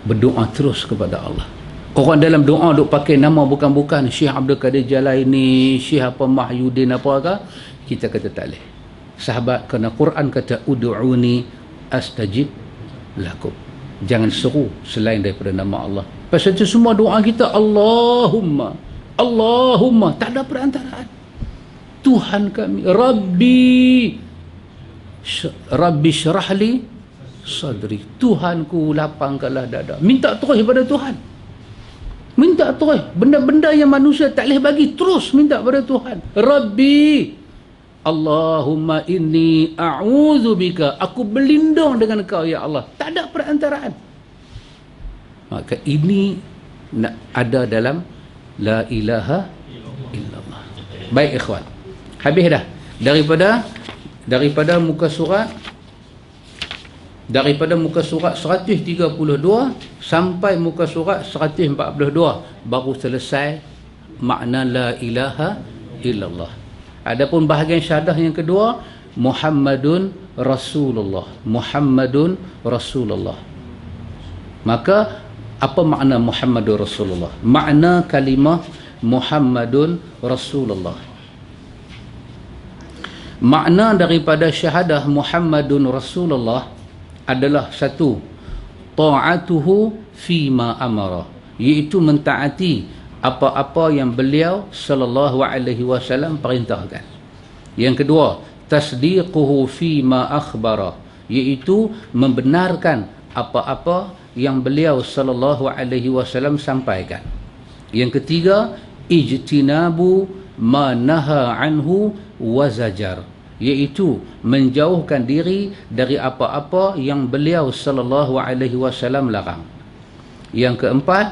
A: Berdoa terus kepada Allah. Orang dalam doa duk pakai nama bukan-bukan, Syekh Abdul Qadir Jalaini, Syekh apa Mahyudin apakah, kita kata tak boleh. Sahabat, kerana Quran kata ud'uni astajib lakum. Jangan seru selain daripada nama Allah. Pasal itu semua doa kita Allahumma, Allahumma, tak ada perantaraan. Tuhan kami, Rabbi syrahli sadri, Tuhanku lapangkanlah dada. Minta terus pada Tuhan, minta terus. Benda-benda yang manusia tak boleh bagi, terus minta pada Tuhan. Rabbi, Allahumma inni a'udzubika, aku berlindung dengan kau ya Allah. Tak ada perantaraan. Maka ini ada dalam la ilaha illallah. Baik ikhwan, habis dah daripada muka surat 132 sampai muka surat 142 baru selesai makna la ilaha illallah. Adapun bahagian syahadah yang kedua, Muhammadun Rasulullah, Muhammadun Rasulullah. Maka Apa makna Muhammadur Rasulullah? Makna kalimah Muhammadun Rasulullah. Makna daripada syahadah Muhammadun Rasulullah adalah satu, ta'atuhu fima amara, iaitu mentaati apa-apa yang beliau sallallahu alaihi wasallam perintahkan. Yang kedua, tasdiquhu fima akhbara, iaitu membenarkan apa-apa yang beliau sallallahu alaihi wasallam sampaikan. Yang ketiga, ijtinabu ma naha anhu wa zajar, iaitu menjauhkan diri dari apa-apa yang beliau sallallahu alaihi wasallam larang. Yang keempat,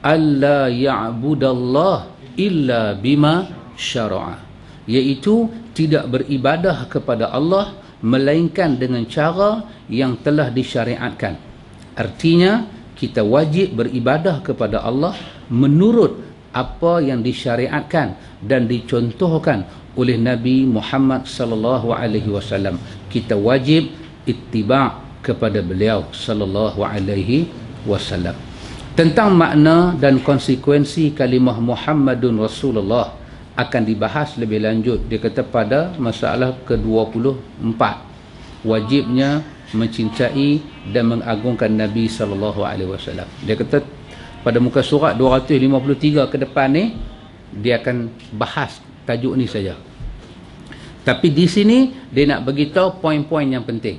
A: alla ya'budallah illa bima syara'a, iaitu tidak beribadah kepada Allah melainkan dengan cara yang telah disyariatkan. Artinya kita wajib beribadah kepada Allah menurut apa yang disyariatkan dan dicontohkan oleh Nabi Muhammad sallallahu alaihi wasallam. Kita wajib ittiba' kepada beliau sallallahu alaihi wasallam. Tentang makna dan konsekuensi kalimah Muhammadun Rasulullah akan dibahas lebih lanjut. Dia kata pada masalah ke-24, wajibnya mencintai dan mengagungkan Nabi sallallahu alaihi wasallam. Dia kata pada muka surat 253 ke depan ni dia akan bahas tajuk ni saja. Tapi di sini dia nak beritahu poin-poin yang penting.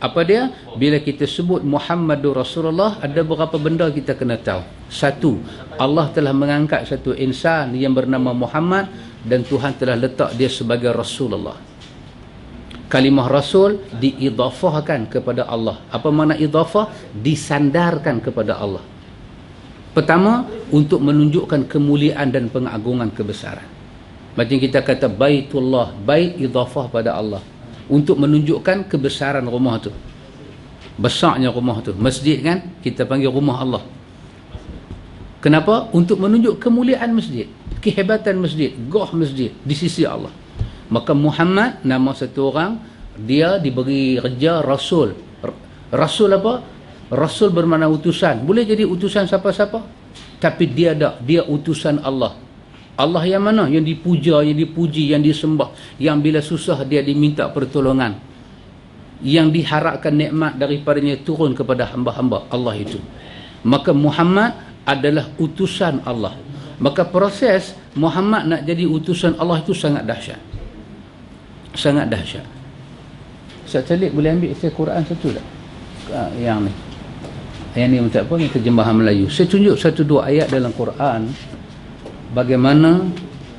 A: Apa dia? Bila kita sebut Muhammadur Rasulullah, ada beberapa benda kita kena tahu. Satu, Allah telah mengangkat satu insan yang bernama Muhammad dan Tuhan telah letak dia sebagai Rasulullah. Kalimah Rasul diidafahkan kepada Allah. Apa makna idafah? Disandarkan kepada Allah. Pertama, untuk menunjukkan kemuliaan dan pengagungan kebesaran. Macam kita kata Baitullah, bait idafah pada Allah, untuk menunjukkan kebesaran rumah tu, besarnya rumah tu. Masjid kan kita panggil rumah Allah. Kenapa? Untuk menunjuk kemuliaan masjid, kehebatan masjid, goh masjid di sisi Allah. Maka Muhammad, nama satu orang, dia diberi kerja Rasul. Rasul apa? Rasul bermakna utusan. Boleh jadi utusan siapa-siapa, tapi dia utusan Allah. Allah yang mana? Yang dipuja, yang dipuji, yang disembah, yang bila susah dia diminta pertolongan, yang diharapkan nikmat daripadanya turun kepada hamba-hamba Allah itu. Maka Muhammad adalah utusan Allah. Maka proses Muhammad nak jadi utusan Allah itu sangat dahsyat. Sangat dahsyat. Ustaz Talib boleh ambil saya Quran satu tak? Yang ni. Yang ni tak apa, yang terjemahan Melayu. Saya tunjuk satu dua ayat dalam Quran bagaimana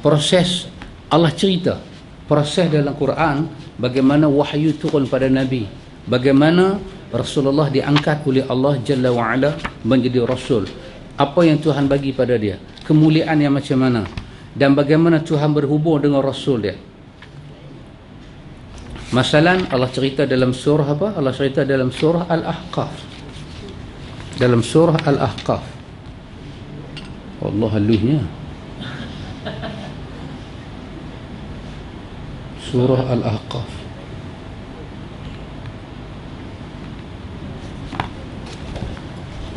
A: proses Allah cerita. Proses dalam Quran bagaimana wahyu turun pada Nabi. Bagaimana Rasulullah diangkat oleh Allah Jalla wa'ala menjadi Rasul. Apa yang Tuhan bagi pada dia. Kemuliaan yang macam mana. Dan bagaimana Tuhan berhubung dengan Rasul dia. Masalan Allah cerita dalam surah apa? Allah cerita dalam surah Al-Ahqaf. Dalam surah Al-Ahqaf. Allah haluhnya. Surah Al-Ahqaf.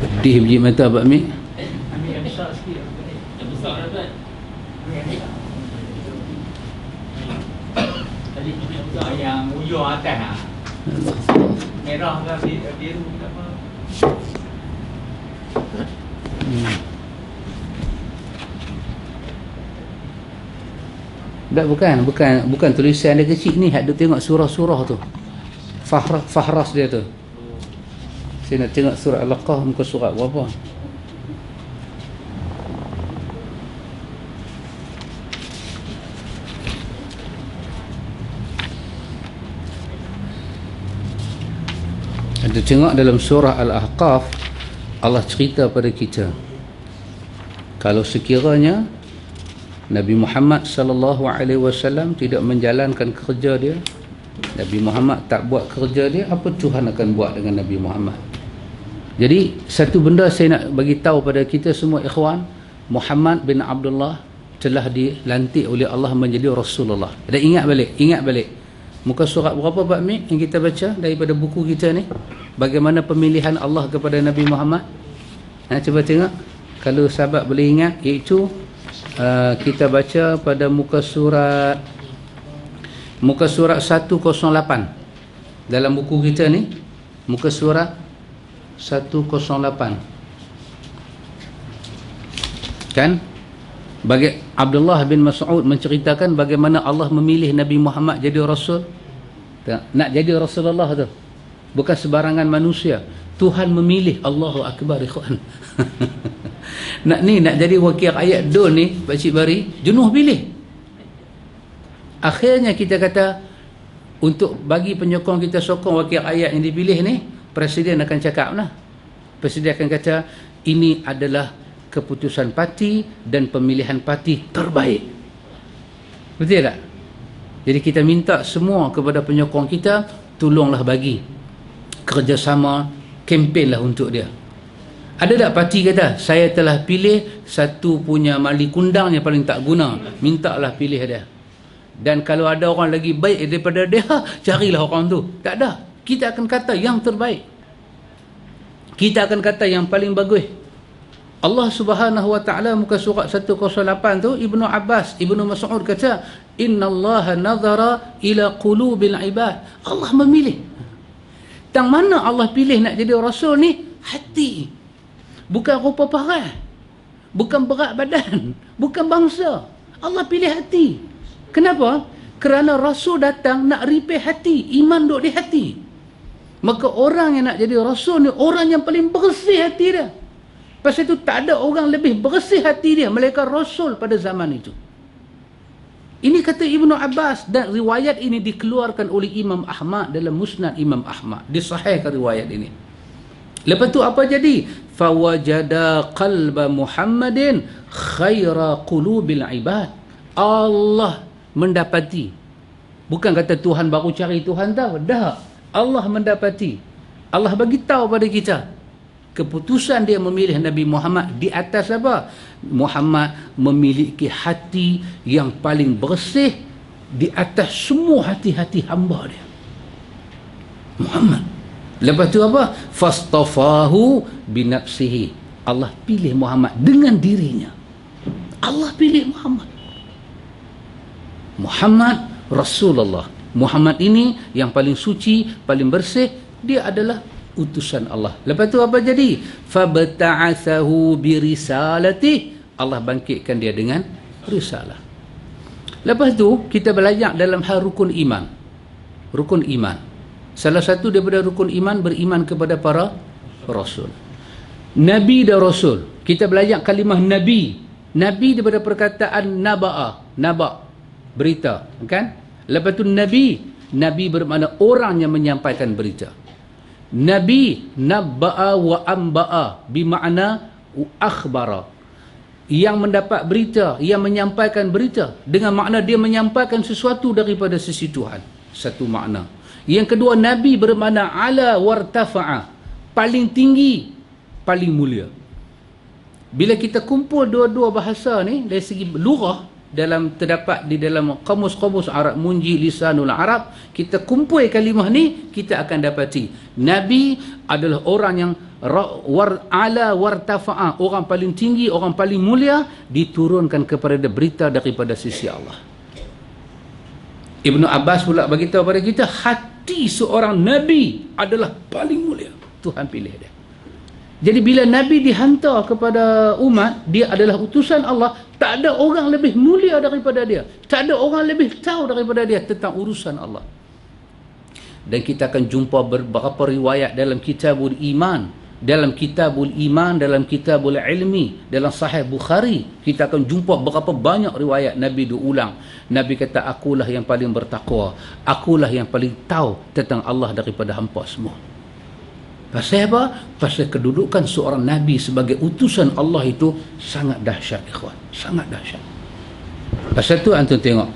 A: Pedih biji mata Pak Amir.
B: Ambil yang besar sikit. Yang besar dah kan? Tadi yang besar yang ujung atas lah. Merah ke biru ke apa?
A: Tak, bukan tulisan dia kecil ni. Hak dia tengok surah-surah tu. Fahras dia tu. Saya nak tengok surah Al-Ahqaf muka surat berapa. Ada tengok dalam surah Al-Ahqaf, Allah cerita pada kita kalau sekiranya Nabi Muhammad sallallahu alaihi wasallam tidak menjalankan kerja dia, Nabi Muhammad tak buat kerja dia, apa Tuhan akan buat dengan Nabi Muhammad? Jadi satu benda saya nak bagi tahu pada kita semua ikhwan, Muhammad bin Abdullah telah dilantik oleh Allah menjadi Rasulullah. Dan ingat balik. Muka surat berapa Pak Mik yang kita baca daripada buku kita ni? Bagaimana pemilihan Allah kepada Nabi Muhammad? Cuba tengok kalau sahabat boleh ingat, iaitu kita baca pada muka surat 108 dalam buku kita ni, muka surat 108 kan, bagi Abdullah bin Mas'ud menceritakan bagaimana Allah memilih Nabi Muhammad jadi Rasul. Nak jadi Rasulullah tu bukan sebarangan manusia, Tuhan memilih. Allahu Akbar ikhwan. nak jadi wakil ayat dul ni Pak Cik Bari jenuh pilih. Akhirnya kita kata untuk bagi penyokong kita sokong wakil ayat yang dipilih ni, Presiden akan cakap lah. Presiden akan kata ini adalah keputusan parti dan pemilihan parti terbaik. Betul tak? Jadi kita minta semua kepada penyokong kita, tolonglah bagi kerjasama, kempen lah untuk dia. Ada tak parti kata saya telah pilih satu punya mali kundang yang paling tak guna, mintalah pilih dia. Dan kalau ada orang lagi baik daripada dia, carilah orang tu. Tak ada. Kita akan kata yang terbaik. Kita akan kata yang paling bagus. Allah Subhanahu wa taala muka surat 108 tu, Ibnu Abbas, Ibnu Mas'ud kata, "Innallaha nazara ila qulubil ibad." Allah memilih. Tang mana Allah pilih nak jadi rasul ni? Hati. Bukan rupa parah. Bukan berat badan, bukan bangsa. Allah pilih hati. Kenapa? Kerana rasul datang nak repair hati, iman duduk di hati. Maka orang yang nak jadi rasul ni orang yang paling bersih hati dia. Pasal itu tak ada orang lebih bersih hati dia melainkan rasul pada zaman itu. Ini kata Ibnu Abbas, dan riwayat ini dikeluarkan oleh Imam Ahmad dalam Musnad Imam Ahmad. Disahihkan riwayat ini. Lepas tu apa jadi? Fawajada qalba Muhammadin khaira qulubil ibad. Allah mendapati. Bukan kata Tuhan baru cari Tuhan tahu. Dah. Allah mendapati. Allah bagi tahu pada kita. Keputusan dia memilih Nabi Muhammad di atas apa? Muhammad memiliki hati yang paling bersih di atas semua hati-hati hamba dia. Muhammad. Lepas tu apa? Fastafahu binafsihi. Allah pilih Muhammad dengan dirinya. Allah pilih Muhammad. Muhammad Rasulullah. Muhammad ini yang paling suci, paling bersih, dia adalah utusan Allah. Lepas tu apa jadi? Fabta'athahu birisalati. Allah bangkitkan dia dengan risalah. Lepas tu kita belajar dalam hal rukun iman. Rukun iman. Salah satu daripada rukun iman beriman kepada para rasul. Nabi dan rasul. Kita belajar kalimah nabi. Nabi daripada perkataan naba'a, naba', berita, kan? Lepas tu nabi, nabi bermakna orang yang menyampaikan berita. Nabi nabba'a wa amba'a bermakna akhbara, yang mendapat berita, yang menyampaikan berita, dengan makna dia menyampaikan sesuatu daripada sisi Tuhan. Satu makna. Yang kedua, nabi bermakna ala wartafa'a, paling tinggi, paling mulia. Bila kita kumpul dua-dua bahasa ni dari segi lughah, terdapat di dalam kamus-kamus Arab Munji Lisanul Arab, kita kumpul kalimah ni, kita akan dapati nabi adalah orang yang ala wartafa'a, orang paling tinggi, orang paling mulia, diturunkan kepada berita daripada sisi Allah. Ibnu Abbas pula bagi tahu pada kita, hati seorang nabi adalah paling mulia. Tuhan pilih dia. Jadi bila nabi dihantar kepada umat, dia adalah utusan Allah. Tak ada orang lebih mulia daripada dia. Tak ada orang lebih tahu daripada dia tentang urusan Allah. Dan kita akan jumpa beberapa riwayat dalam Kitabul Iman, dalam Kitabul Iman, dalam Kitabul Ilmi, dalam Sahih Bukhari. Kita akan jumpa berapa banyak riwayat Nabi diulang. Nabi kata, akulah yang paling bertakwa, akulah yang paling tahu tentang Allah daripada hampa semua. Pasal apa? Pasal kedudukan seorang Nabi sebagai utusan Allah itu sangat dahsyat, ikhwan. Sangat dahsyat. Pasal tu antum tengok,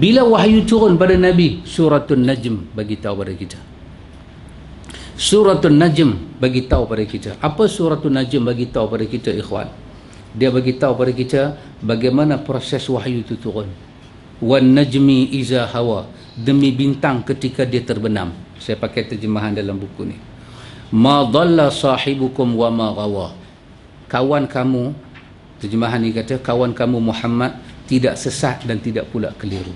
A: bila wahyu turun pada Nabi, Suratul Najm bagi tahu pada kita. Suratul Najm bagi tahu pada kita. Apa Suratul Najm bagi tahu pada kita, ikhwan? Dia bagi tahu pada kita bagaimana proses wahyu itu turun. Wan najmi iza hawa, demi bintang ketika dia terbenam. Saya pakai terjemahan dalam buku ni. Ma dhalla sahibukum wa ma ghawa. kawan kamu, terjemahan ni kata, kawan kamu Muhammad tidak sesat dan tidak pula keliru.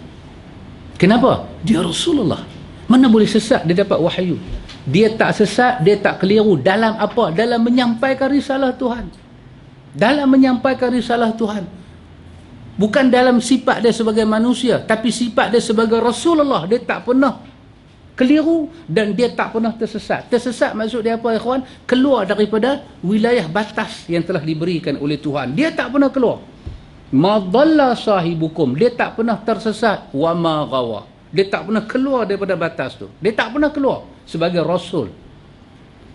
A: Kenapa? Dia Rasulullah. Mana boleh sesat dia dapat wahyu? Dia tak sesat, dia tak keliru. Dalam apa? Dalam menyampaikan risalah Tuhan. Dalam menyampaikan risalah Tuhan. Bukan dalam sifat dia sebagai manusia, tapi sifat dia sebagai Rasulullah. Dia tak pernah keliru dan dia tak pernah tersesat. Tersesat maksud dia apa, ikhwan? Keluar daripada wilayah batas yang telah diberikan oleh Tuhan. Dia tak pernah keluar. Ma dhalla sahibukum. Dia tak pernah tersesat. Wa ma ghawa. Dia tak pernah keluar daripada batas tu. Dia tak pernah keluar sebagai Rasul.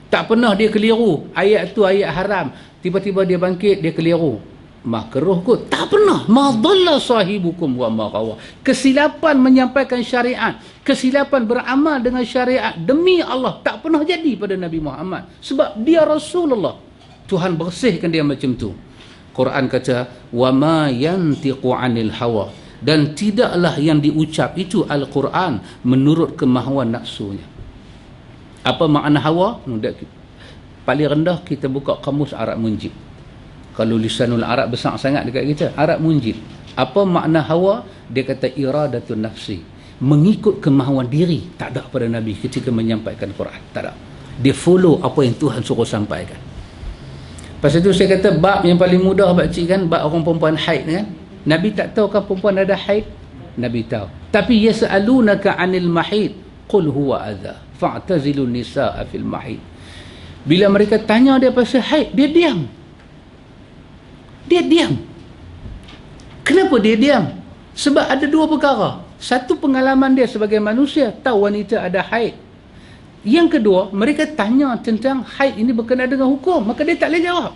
A: Tak pernah dia keliru. Ayat tu ayat haram. Tiba-tiba dia bangkit, dia keliru. Makruh kot. Tak pernah. Ma dhalla sahibukum wa ma ghawa. Kesilapan menyampaikan syariat, kesilapan beramal dengan syariat, demi Allah tak pernah jadi pada Nabi Muhammad. Sebab dia Rasulullah. Tuhan bersihkan dia macam tu. Quran kata, wa ma yantiqu 'anil hawa. Dan tidaklah yang diucap itu Al-Quran menurut kemahuan nafsunya. Apa makna hawa? Paling rendah kita buka kamus Arab Munjid. Kalau lisanul Arab besar sangat dekat kita, Arab Munjid. Apa makna hawa? Dia kata iradatun nafsi. Mengikut kemahuan diri. Tak ada pada Nabi ketika menyampaikan Quran. Tak ada. Dia follow apa yang Tuhan suruh sampaikan. Pasal itu saya kata bab yang paling mudah pakcik kan, bab orang perempuan haid kan. Nabi tak tahu kan perempuan ada haid? Nabi tahu. Tapi yas'alunaka 'anil mahid qul huwa adha fa'tazilun nisaa fil mahid. Bila mereka tanya dia pasal haid, dia diam. Dia diam. Kenapa dia diam? Sebab ada dua perkara. Satu, pengalaman dia sebagai manusia tahu wanita ada haid. Yang kedua, mereka tanya tentang haid ini berkenaan dengan hukum, maka dia tak boleh jawab.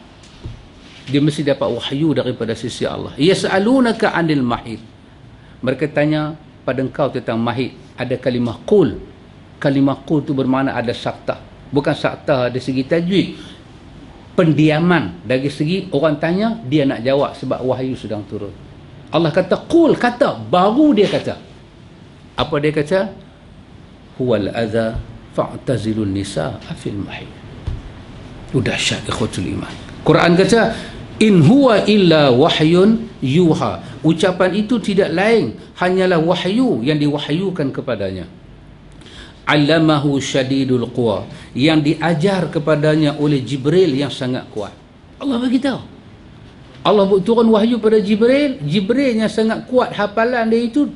A: Dia mesti dapat wahyu daripada sisi Allah. Yas'alunaka 'anil mahid. Mereka tanya pada engkau tentang mahid. Ada kalimah qul. Kalimah qul tu bermakna ada sakta. Bukan sakta dari segi tajwid. Pendiaman dari segi orang tanya, dia nak jawab sebab wahyu sedang turun. Allah kata qul, kata, baru dia kata. Apa dia kata? Huwal adha fa'tazilun nisaa fil mahid. Udah dahsyat ikhwatul iman. Quran kata in huwa illa wahyun yuha. Ucapan itu tidak lain hanyalah wahyu yang diwahyukan kepadanya. Allamahu syadidul quwa, yang diajar kepadanya oleh Jibril yang sangat kuat. Allah bagi tahu. Allah turun wahyu pada Jibril. Jibril yang sangat kuat, hafalan dia itu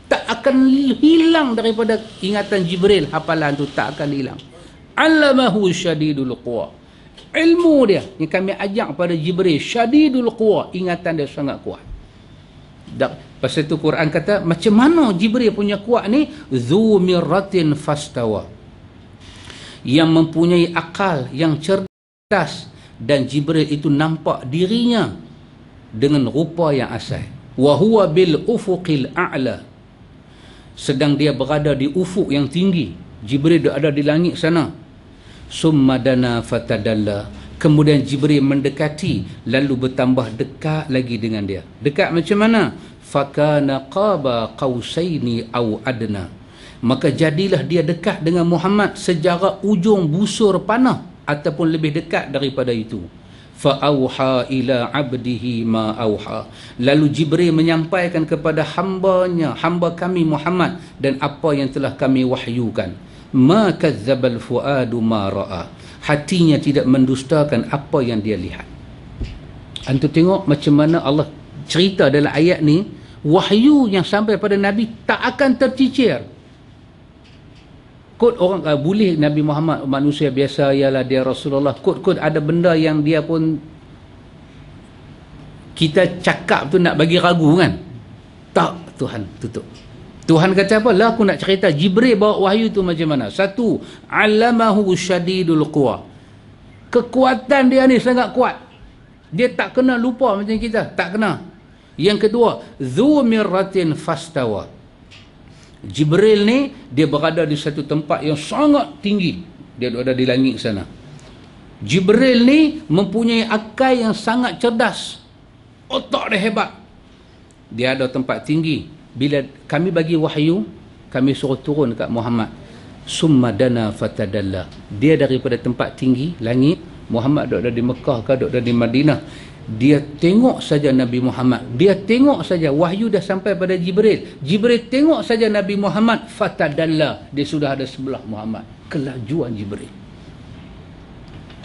A: tak akan hilang daripada ingatan Jibril. Hafalan tu tak akan hilang. Allamahu syadidul quwa. Ilmu dia yang kami ajak pada Jibril, syadidul quwa, ingatan dia sangat kuat. Pasal itu Quran kata macam mana Jibril punya kuat ni? Zu mirratin fastawa, yang mempunyai akal, yang cerdas, dan Jibril itu nampak dirinya dengan rupa yang asal. Wa huwa bil ufuqil a'la, sedang dia berada di ufuk yang tinggi. Jibril ada di langit sana. Summa dana fatadalla, kemudian Jibril mendekati lalu bertambah dekat lagi dengan dia. Dekat macam mana? Fakana qaba qausaini au adna, maka jadilah dia dekat dengan Muhammad sejarak ujung busur panah ataupun lebih dekat daripada itu. Fa auha ila abdihi ma auha, lalu Jibril menyampaikan kepada hambanya, hamba kami Muhammad, dan apa yang telah kami wahyukan. Ma kazzabal fuadu ma ra'a, hatinya tidak mendustakan apa yang dia lihat. Antum tengok macam mana Allah cerita dalam ayat ni, wahyu yang sampai pada Nabi tak akan tercicir. Kod orang boleh Nabi Muhammad manusia biasa, ialah dia Rasulullah, kod ada benda yang dia pun kita cakap tu nak bagi ragu kan. Tak, Tuhan tutup. Tuhan kata apa? Lah aku nak cerita Jibril bawa wahyu tu macam mana. Satu, allamahu syadidul quwa, kekuatan dia ni sangat kuat. Dia tak kena lupa macam kita, tak kena. Yang kedua, dzu mirratin fastawa, Jibril ni dia berada di satu tempat yang sangat tinggi. Dia ada di langit sana. Jibril ni mempunyai akal yang sangat cerdas, otak dia hebat. Dia ada tempat tinggi. Bila kami bagi wahyu, kami suruh turun dekat Muhammad. Summa dana fatadalla, dia daripada tempat tinggi langit Muhammad duduk di Mekah ke duduk di Madinah, dia tengok saja Nabi Muhammad, dia tengok saja wahyu dah sampai pada Jibril, Jibril tengok saja Nabi Muhammad, fatadalla, dia sudah ada sebelah Muhammad. Kelajuan Jibril,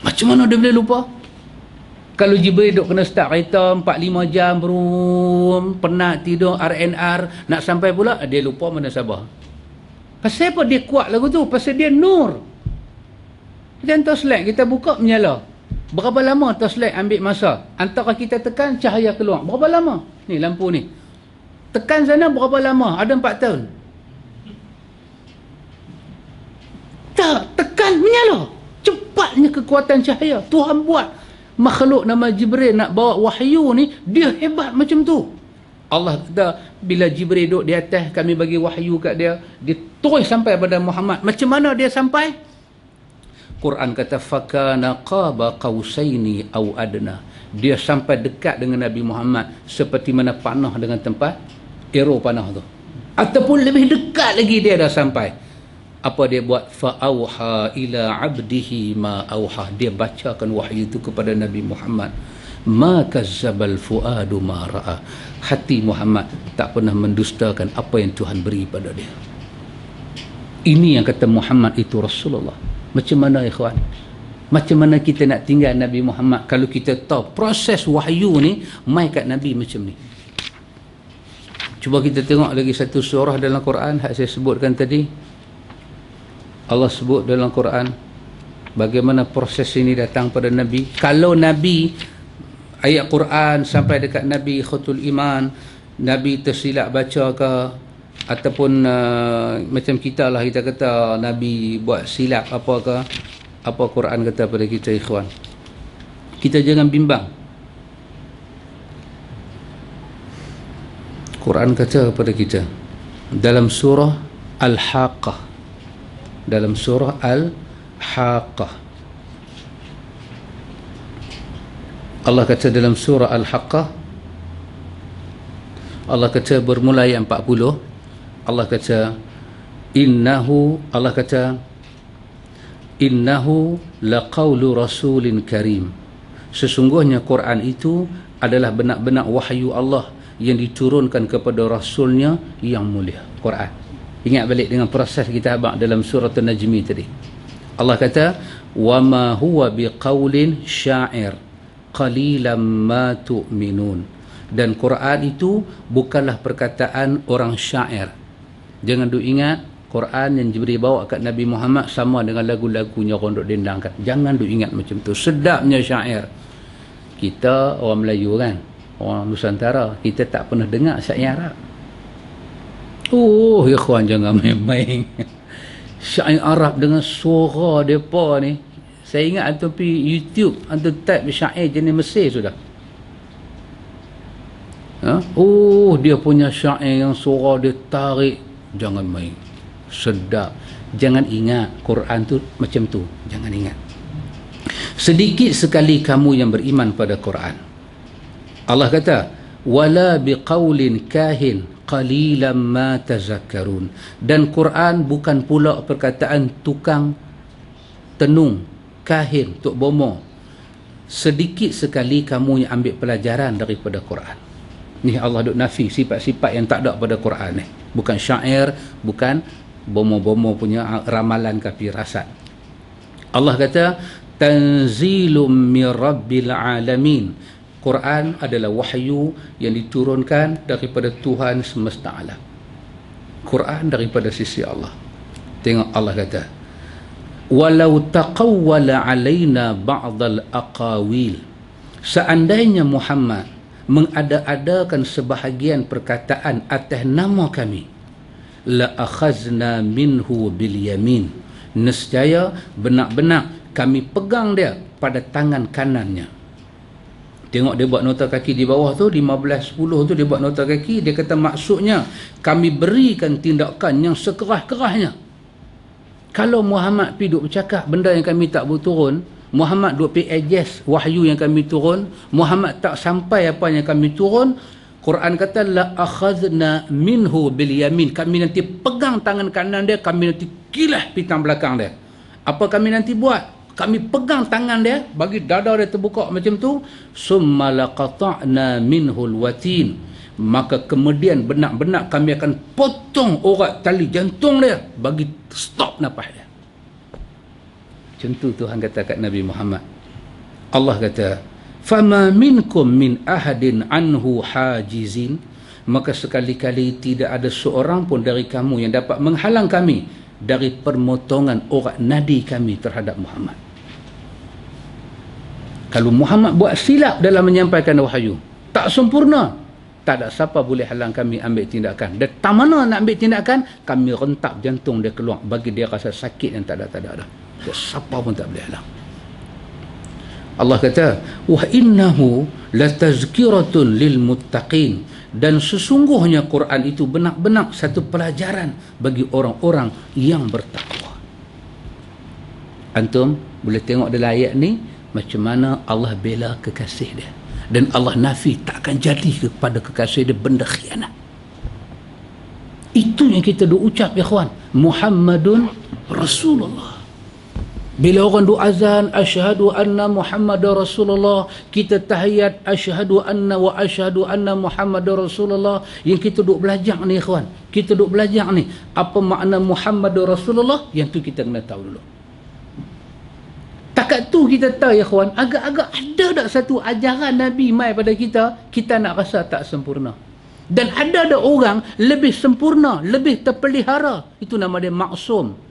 A: macam mana dia boleh lupa? Kalau Jibril duk kena start kereta 4-5 jam berum, penat tidur, RNR, nak sampai pula dia lupa mana Sabah. Pasal apa dia kuat lagu tu? Pasal dia nur. Macam torchlight kita buka menyala. Berapa lama torchlight ambil masa? Antara kita tekan cahaya keluar. Berapa lama? Ni lampu ni. Tekan sana berapa lama? Ada 4 tahun. Tak, tekan menyala. Cepatnya kekuatan cahaya. Tuhan buat makhluk nama Jibril nak bawa wahyu ni, dia hebat macam tu. Allah kata bila Jibril duduk di atas, kami bagi wahyu kat dia, dia terus sampai pada Muhammad. Macam mana dia sampai? Quran kata fakana qaba qausaini au adna, dia sampai dekat dengan Nabi Muhammad seperti mana panah dengan tempat arrow panah tu, ataupun lebih dekat lagi dia dah sampai. Apa dia buat? Fa auha ila abdihi ma auha, dia bacakan wahyu itu kepada Nabi Muhammad. Ma kazzabal fuadu ma ra'a, hati Muhammad tak pernah mendustakan apa yang Tuhan beri pada dia. Ini yang kata Muhammad itu Rasulullah. Macam mana ikhwan? Macam mana kita nak tinggal Nabi Muhammad kalau kita tahu proses wahyu ni mai kat Nabi macam ni? Cuba kita tengok lagi satu surah dalam Quran yang saya sebutkan tadi. Allah sebut dalam Quran bagaimana proses ini datang pada Nabi. Kalau Nabi, ayat Quran sampai dekat Nabi khutul iman, Nabi tersilap baca ke, ataupun macam kita lah, kita kata Nabi buat silap apa ke, apa Quran kata pada kita ikhwan? Kita jangan bimbang. Quran kata kepada kita dalam surah Al-Haqqah, dalam surah Al-Haqqah, Allah kata dalam surah Al-Haqqah, Allah kata bermula ayat 40, Allah kata innahu, Allah kata innahu laqaulu rasulin karim, sesungguhnya Quran itu adalah benak-benak wahyu Allah yang diturunkan kepada rasulnya yang mulia. Quran, ingat balik dengan proses kita abang dalam surah An-Najmi tadi. Allah kata wa ma huwa biqaulin sya'ir qalilan ma tu'minun, dan Quran itu bukanlah perkataan orang syair. Jangan duk ingat Quran yang Jibril bawa kat Nabi Muhammad sama dengan lagu-lagunya orang duk dendangkan. Jangan duk ingat macam tu. Sedapnya syair. Kita orang Melayu kan, orang Nusantara, kita tak pernah dengar syair Arab. Oh, ikhwan jangan main-main. Syair Arab dengan suara mereka ni. Saya ingat antum pergi YouTube, antum type syair jenis Mesir sudah. Ha? Oh, dia punya syair yang suara dia tarik. Jangan main. Sedap. Jangan ingat Quran tu macam tu. Jangan ingat. Sedikit sekali kamu yang beriman pada Quran. Allah kata, wala biqaulin kahin qalilan ma tazakkarun, dan Quran bukan pula perkataan tukang tenung, kahin, tok bomo. Sedikit sekali kamu yang ambil pelajaran daripada Quran. Ni Allah duk nafi sifat-sifat yang tak ada pada Quran ni. Bukan syair, bukan bomo-bomo punya ramalan kapi rasat. Allah kata tanzilum mir rabbil alamin, Quran adalah wahyu yang diturunkan daripada Tuhan semesta alam. Quran daripada sisi Allah. Tengok Allah kata walau taqawwala alaina ba'dal aqawil, seandainya Muhammad mengada-adakan sebahagian perkataan atas nama kami, la akhazna minhu bil yamin, nescaya benar-benar kami pegang dia pada tangan kanannya. Tengok dia buat nota kaki di bawah tu 15:10 tu dia buat nota kaki, dia kata maksudnya kami berikan tindakan yang sekerah-kerahnya. Kalau Muhammad pergi duk bercakap benda yang kami tak boleh turun, Muhammad duk pergi adjust wahyu yang kami turun, Muhammad tak sampai apa yang kami turun, Quran kata la akhadna minhu bil yamin, kami nanti pegang tangan kanan dia, kami nanti kilah pitang belakang dia. Apa kami nanti buat? kami pegang tangan dia, bagi dada dia terbuka macam tu, summa laqata'na minhul watin, maka kemudian benak-benak kami akan potong urat tali jantung dia, bagi stop nafas dia. Macam tu Tuhan kata kat Nabi Muhammad. Allah kata, fama minkum min ahadin anhu hajizin, maka sekali-kali tidak ada seorang pun dari kamu yang dapat menghalang kami dari permotongan urat nadi kami terhadap Muhammad. Kalau Muhammad buat silap dalam menyampaikan wahyu, tak sempurna, tak ada siapa boleh halang kami ambil tindakan. Dan tak mana nak ambil tindakan, kami rentap jantung dia keluar, bagi dia rasa sakit yang tak ada. Siapa pun tak boleh halang. Allah kata, wa innahu latazkiratun lil muttaqin, dan sesungguhnya Quran itu benar-benar satu pelajaran bagi orang-orang yang bertakwa. Antum boleh tengok dalam ayat ni macam mana Allah bela kekasih dia, dan Allah nafi tak akan jadi kepada kekasih dia benda khianat. Itu yang kita duk ucap, ikhwan, Muhammadun Rasulullah. Bila orang duk azan asyhadu anna Muhammadar Rasulullah, kita tahiyat asyhadu anna wa asyhadu anna Muhammadar Rasulullah, yang kita duk belajar ni, ikhwan, kita duk belajar ni apa makna Muhammadar Rasulullah, yang tu kita kena tahu dulu. Takat tu kita tahu, ikhwan, agak-agak ada tak satu ajaran Nabi mai pada kita nak rasa tak sempurna. Dan ada orang lebih sempurna, lebih terpelihara, itu nama dia maksum,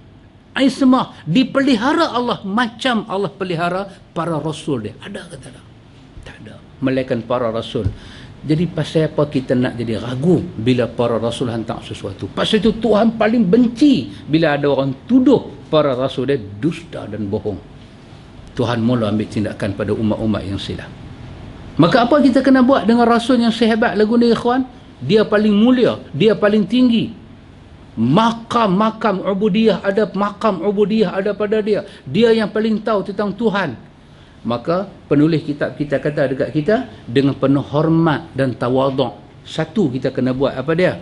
A: ismah, dipelihara Allah macam Allah pelihara para rasul dia. Ada ke tak ada? Tak ada. Melainkan para rasul. Jadi pasal apa kita nak jadi ragu bila para rasul hantar sesuatu? Pasal itu Tuhan paling benci bila ada orang tuduh para rasul dia dusta dan bohong. Tuhan mula ambil tindakan pada umat-umat yang silap. Maka apa kita kena buat dengan rasul yang sehebat lagu ni, ikhwan? Dia paling mulia, dia paling tinggi. Makam ubudiyah ada, makam ubudiyah ada pada dia. Dia yang paling tahu tentang Tuhan. Maka penulis kitab kita kata dekat kita, dengan penuh hormat dan tawaduk, satu kita kena buat apa dia?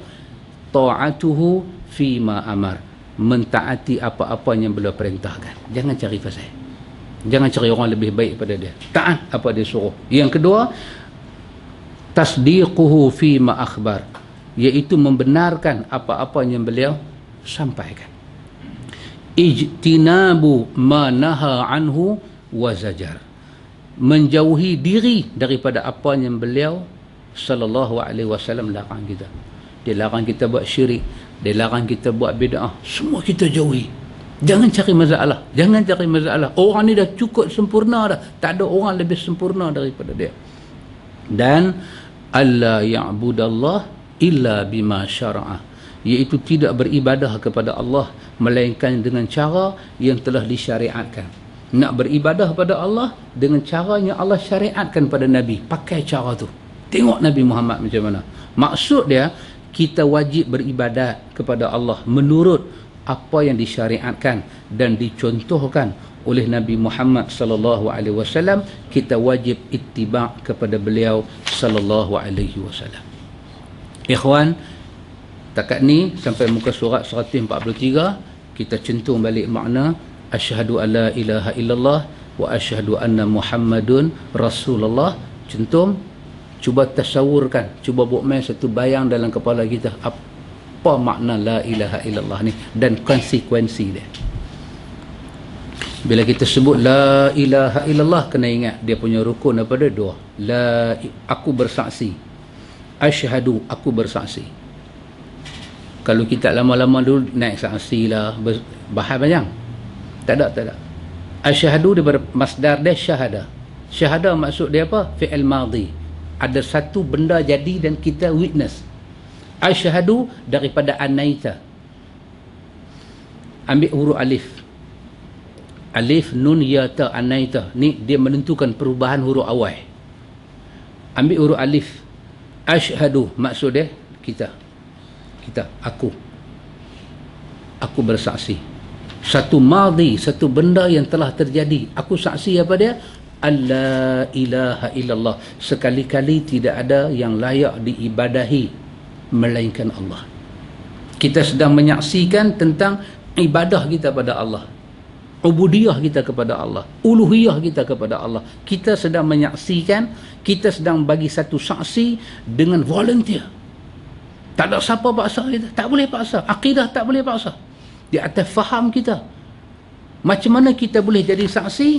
A: Ta'atuhu fima amar, mentaati apa-apa yang beliau perintahkan. Jangan cari fasih, jangan cari orang lebih baik pada dia, taat apa dia suruh. Yang kedua, tasdiquhu fima akhbar, iaitu membenarkan apa-apa yang beliau sampaikan. Ijtinabu ma naha anhu wa zajar, menjauhi diri daripada apa yang beliau sallallahu alaihi wasallam larang kita. Dia larang kita buat syirik, dia larang kita buat bid'ah, semua kita jauhi. Jangan cari masalah, jangan cari masalah. Orang ni dah cukup sempurna dah, tak ada orang lebih sempurna daripada dia. Dan alla ya'budallah illa bima syara'a, iaitu tidak beribadah kepada Allah melainkan dengan cara yang telah disyariatkan. Nak beribadah pada Allah dengan cara yang Allah syariatkan pada Nabi, pakai cara tu. Tengok Nabi Muhammad macam mana. Maksud dia, kita wajib beribadat kepada Allah menurut apa yang disyariatkan dan dicontohkan oleh Nabi Muhammad sallallahu alaihi wasallam. Kita wajib ittiba' kepada beliau sallallahu alaihi wasallam. Ikhwan, takat ni sampai muka surat 143 kita centung balik makna asyhadu alla ilaha illallah wa asyhadu anna Muhammadun Rasulullah. Centum, cuba tasawurkan, cuba buat main satu bayang dalam kepala kita apa makna la ilaha illallah ni dan konsekuensi dia. Bila kita sebut la ilaha illallah, kena ingat dia punya rukun apa dia? Dua. La, aku bersaksi. Asyhadu, aku bersaksi. Kalau kita lama-lama dulu naik saksi lah, bahas banyak. Tak ada. Asyhadu daripada masdar dia syahada. Syahada maksud dia apa? Fi'il madhi. Ada satu benda jadi dan kita witness. Asyhadu daripada anaita. Ambil huruf alif. Alif, nun, ya, ta, anaita. Ni dia menentukan perubahan huruf awal. Ambil huruf alif. Asyhadu maksud dia kita, aku bersaksi. Satu madhi, satu benda yang telah terjadi, aku saksi apa dia? Alla ilaha illallah, sekali-kali tidak ada yang layak diibadahi melainkan Allah. Kita sedang menyaksikan tentang ibadah kita pada Allah. ubudiyah kita kepada Allah, uluhiyah kita kepada Allah. Kita sedang menyaksikan, kita sedang bagi satu saksi dengan volunteer. Tak ada siapa paksa kita, tak boleh paksa. Akidah tak boleh paksa. Di atas faham kita. Macam mana kita boleh jadi saksi?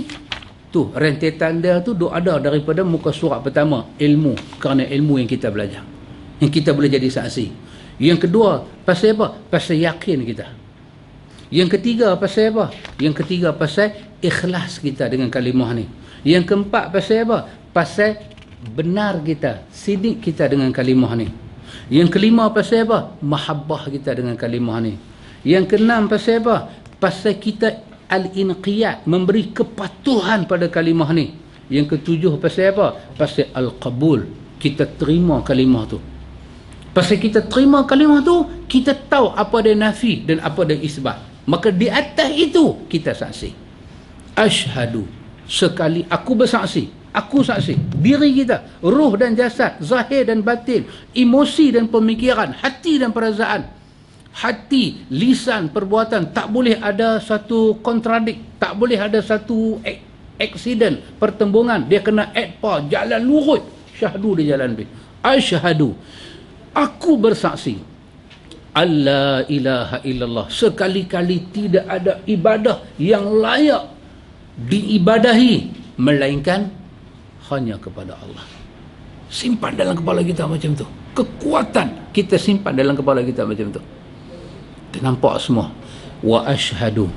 A: Tu rentetan dia tu ada daripada muka surat pertama, ilmu, kerana ilmu yang kita belajar. Yang kita boleh jadi saksi. Yang kedua, pasal apa? Pasal yakin kita. Yang ketiga pasal apa? Yang ketiga pasal ikhlas kita dengan kalimah ni. Yang keempat pasal apa? Pasal benar kita, sidik kita dengan kalimah ni. Yang kelima pasal apa? Mahabbah kita dengan kalimah ni. Yang keenam pasal apa? Pasal kita al-inqiyad, memberi kepatuhan pada kalimah ni. Yang ketujuh pasal apa? Pasal al-qabul, kita terima kalimah tu. Pasal kita terima kalimah tu, kita tahu apa dia nafi dan apa dia isbat. Maka di atas itu kita saksi. Asyhadu, sekali aku bersaksi, aku saksi, diri kita, ruh dan jasad, zahir dan batin, emosi dan pemikiran, hati dan perasaan, hati, lisan, perbuatan, tak boleh ada satu kontradik, tak boleh ada satu accident, pertembungan, dia kena adpa, jalan lurut, syahdu dia jalan lebih. Asyhadu, aku bersaksi, Allah ilaha illallah, sekali-kali tidak ada ibadah yang layak diibadahi melainkan hanya kepada Allah. Simpan dalam kepala kita macam tu. Kekuatan kita simpan dalam kepala kita macam tu. Kita nampak semua. Wa asyhadu,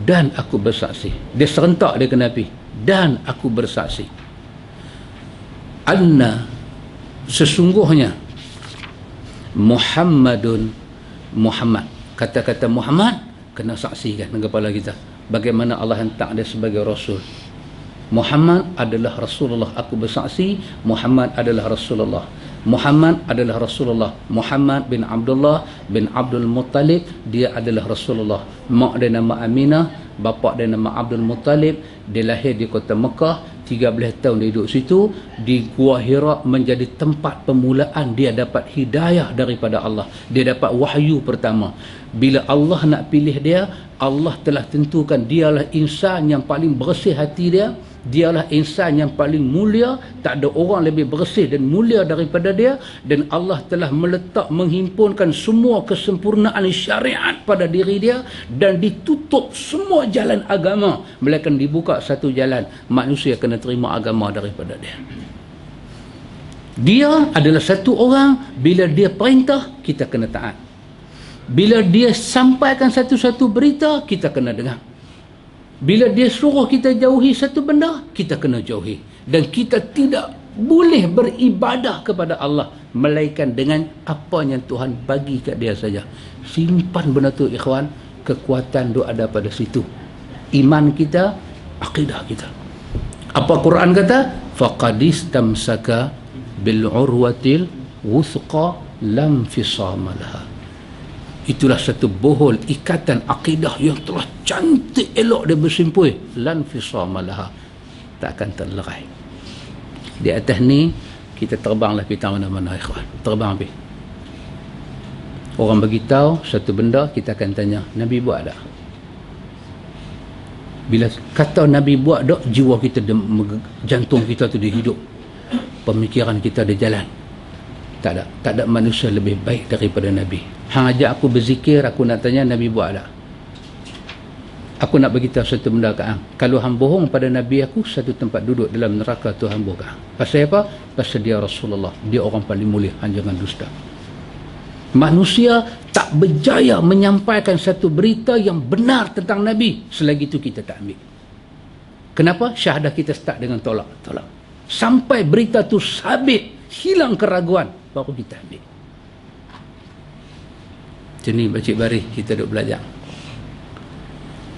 A: dan aku bersaksi. Dia serentak dia kena api. Dan aku bersaksi, anna, sesungguhnya, Muhammadun, Muhammad, kata-kata Muhammad kena saksikan dengan kepala kita. Bagaimana Allah hantar dia sebagai Rasul. Muhammad adalah Rasulullah, aku bersaksi Muhammad adalah Rasulullah. Muhammad adalah Rasulullah. Muhammad bin Abdullah bin Abdul Muttalib, dia adalah Rasulullah. Mak dia nama Aminah, bapa dia nama Abdul Muttalib. Dia lahir di kota Mekah, 13 tahun dia duduk situ. Di Gua Hira menjadi tempat permulaan dia dapat hidayah daripada Allah. Dia dapat wahyu pertama. Bila Allah nak pilih dia, Allah telah tentukan dialah insan yang paling bersih hati dia. Dialah insan yang paling mulia. Tak ada orang lebih bersih dan mulia daripada dia. Dan Allah telah meletak, menghimpunkan semua kesempurnaan syariat pada diri dia. Dan ditutup semua jalan agama, melainkan dibuka satu jalan. Manusia kena terima agama daripada dia. Dia adalah satu orang, bila dia perintah, kita kena taat. Bila dia sampaikan satu-satu berita, kita kena dengar. Bila dia suruh kita jauhi satu benda, kita kena jauhi. Dan kita tidak boleh beribadah kepada Allah melainkan dengan apa yang Tuhan bagi kat dia saja. Simpan benda tu ikhwan, kekuatan tu ada pada situ. Iman kita, akidah kita. Apa Quran kata? Faqadistamsaka bil urwatil wuthqa lam fisama laha. Itulah satu bohol ikatan akidah yang telah cantik elok dia bersimpui, lan fisama laha, tak akan terlerai. Di atas ni kita terbanglah pergi mana-mana ikhwan, terbang pergi. Orang beritahu satu benda, kita akan tanya, Nabi buat tak? Bila kata Nabi buat tak, jiwa kita, jantung kita tu dia hidup, pemikiran kita dia jalan. Tak ada manusia lebih baik daripada Nabi. Hang ajak aku berzikir, aku nak tanya Nabi buat tak? Aku nak beritahu satu benda kat hang. Kalau hang bohong pada Nabi aku, satu tempat duduk dalam neraka Tuhan bohong. Pasal apa? Pasal dia Rasulullah, dia orang paling mulia, hang jangan dusta. Manusia tak berjaya menyampaikan satu berita yang benar tentang Nabi selagi itu kita tak ambil. Kenapa? Syahadah kita start dengan tolak. Sampai berita tu sabit, hilang keraguan, baru kita ambil. Macam ni Pakcik Bari kita duk belajar.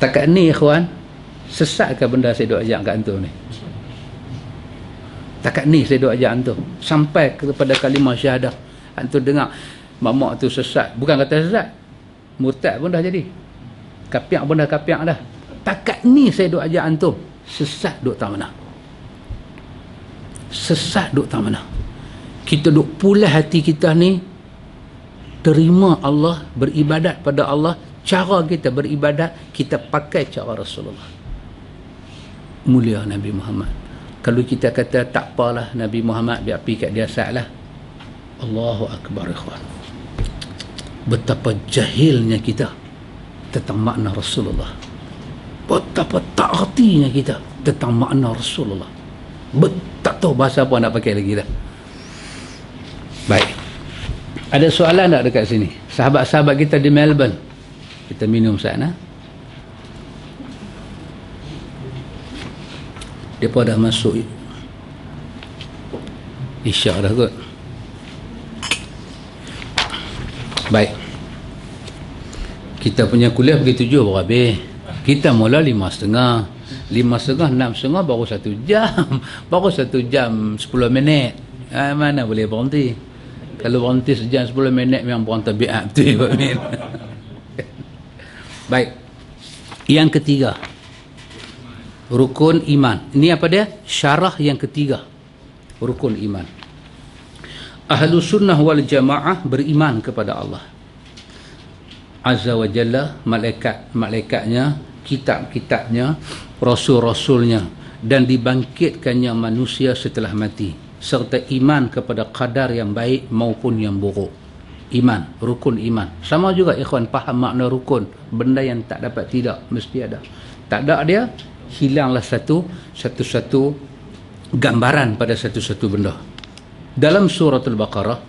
A: Takat ni ikhwan, sesat ke benda saya duk ajak kat antum ni? Takat ni saya duk ajak antum sampai kepada kalimah syahadah. Antum dengar mak tu sesat, bukan kata sesat, murtad pun dah jadi, kapiak pun dah kapiak dah. Takat ni saya duk ajak antum, sesat duk tak mana? Sesat duk tak mana? Kita duk pulih hati kita ni, terima Allah, beribadat pada Allah, Cara kita beribadat, kita pakai cara Rasulullah. Mulia Nabi Muhammad. Kalau kita kata tak apalah Nabi Muhammad, biar pergi kat dia salah, Allahu Akbar ikhwan. Betapa jahilnya kita tentang makna Rasulullah. Betapa tak artinya kita tentang makna Rasulullah. Tak tahu bahasa apa nak pakai lagi dah. Baik. Ada soalan tak dekat sini? Sahabat-sahabat kita di Melbourne. Kita minum sana. Mereka dah masuk Isyak dah kot. Baik. Kita punya kuliah pergi 7 baru habis. Kita mula 5.30. 5.30, 6.30 baru 1 jam. Baru 1 jam 10 minit. Mana boleh berhenti? Kalau berhenti sejam 10 minit memang berhenti bi'at betul. Baik. Yang ketiga, rukun iman. Ini apa dia? Syarah yang ketiga, rukun iman. Ahlu sunnah wal jamaah beriman kepada Allah Azza wa Jalla, malaikat-malaikatnya, kitab-kitabnya, rasul-rasulnya, dan dibangkitkannya manusia setelah mati, serta iman kepada qadar yang baik maupun yang buruk. Iman, rukun iman. Sama juga ikhwan, faham makna rukun. Benda yang tak dapat tidak, mesti ada. Tak ada dia, hilanglah satu gambaran pada satu-satu benda. Dalam surah Al-Baqarah,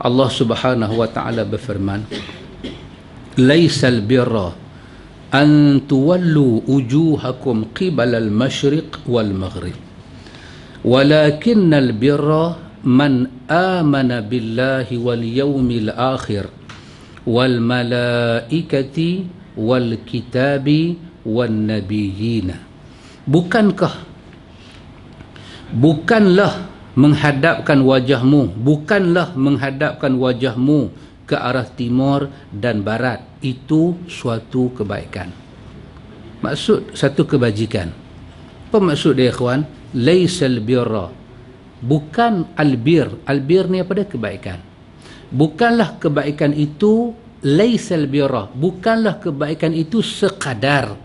A: Allah Subhanahu wa taala berfirman, "Laisal birra an tuwallu wujuhakum qibala al-masyriq wal maghrib, walakinnal birra man amana billahi wal yawmil akhir wal malaikati wal kitabi wan nabiyyin." Bukanlah menghadapkan wajahmu ke arah timur dan barat itu suatu kebaikan. Maksud satu kebajikan. Apa maksud dia ikhwan? Laisal birra, bukan albir. Albir ni apa dia? Kebaikan. Bukanlah kebaikan itu, laisal birra, bukanlah kebaikan itu sekadar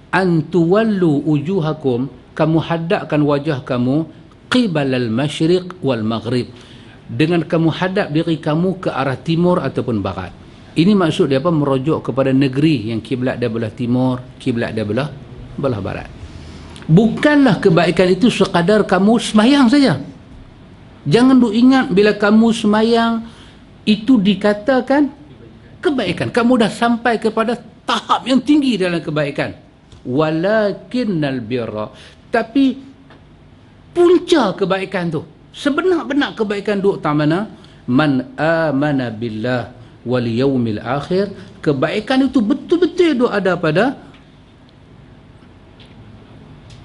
A: antuwallu ujuhakum, kamu hadapkan wajah kamu qibalal masyriq wal maghrib, dengan kamu hadap diri kamu ke arah timur ataupun barat. Ini maksud dia apa? Merujuk kepada negeri yang kiblat dia belah timur, kiblat dia belah barat. Bukanlah kebaikan itu sekadar kamu semayang saja. Jangan duk ingat bila kamu semayang itu dikatakan kebaikan. Kamu dah sampai kepada tahap yang tinggi dalam kebaikan. Walakinnal birra, tapi punca kebaikan tu, sebenar-benar kebaikan duk tak mana? Man amana billah wal yaumil akhir. Kebaikan itu betul-betul duk ada pada,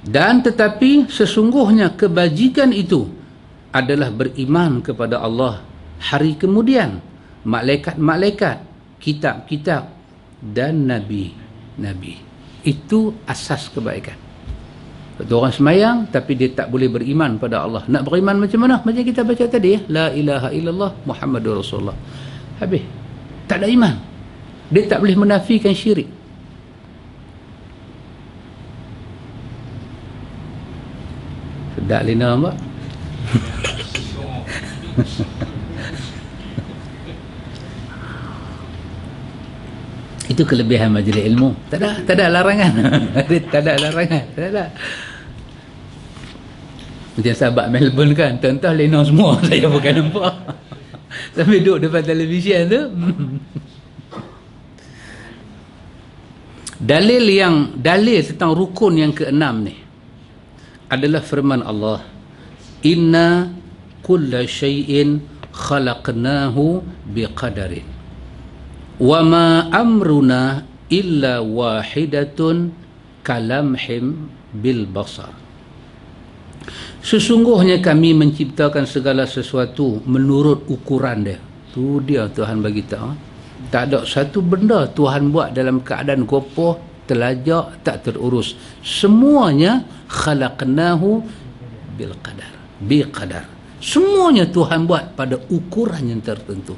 A: dan tetapi sesungguhnya kebajikan itu adalah beriman kepada Allah, hari kemudian, malaikat-malaikat, kitab-kitab dan nabi-nabi. Itu asas kebaikan. Betul, orang semayang tapi dia tak boleh beriman pada Allah. Nak beriman macam mana? Macam kita baca tadi, la ilaha illallah Muhammadur Rasulullah. Habis. Tak ada iman. Dia tak boleh menafikan syirik. Sedap Lina mbak. Itu kelebihan majlis ilmu. Tak ada larangan. Tak ada larangan. Tak ada. Macam sahabat Melbourne kan, tuan-tuan lena semua. Saya bukan nampak. Sampai duduk depan televisyen tu. Dalil tentang rukun yang ke-6 ni adalah firman Allah, inna kulla syai'in khalaqnahu biqadarin wa ma amruna illa wahidatun kalamhim bil basar. Sesungguhnya kami menciptakan segala sesuatu menurut ukuran dia. Tu dia Tuhan bagi tahu. Tak ada satu benda Tuhan buat dalam keadaan gopoh, telajak, tak terurus. Semuanya khalaqnahu bil qadar. Bi qadar. Semuanya Tuhan buat pada ukuran yang tertentu.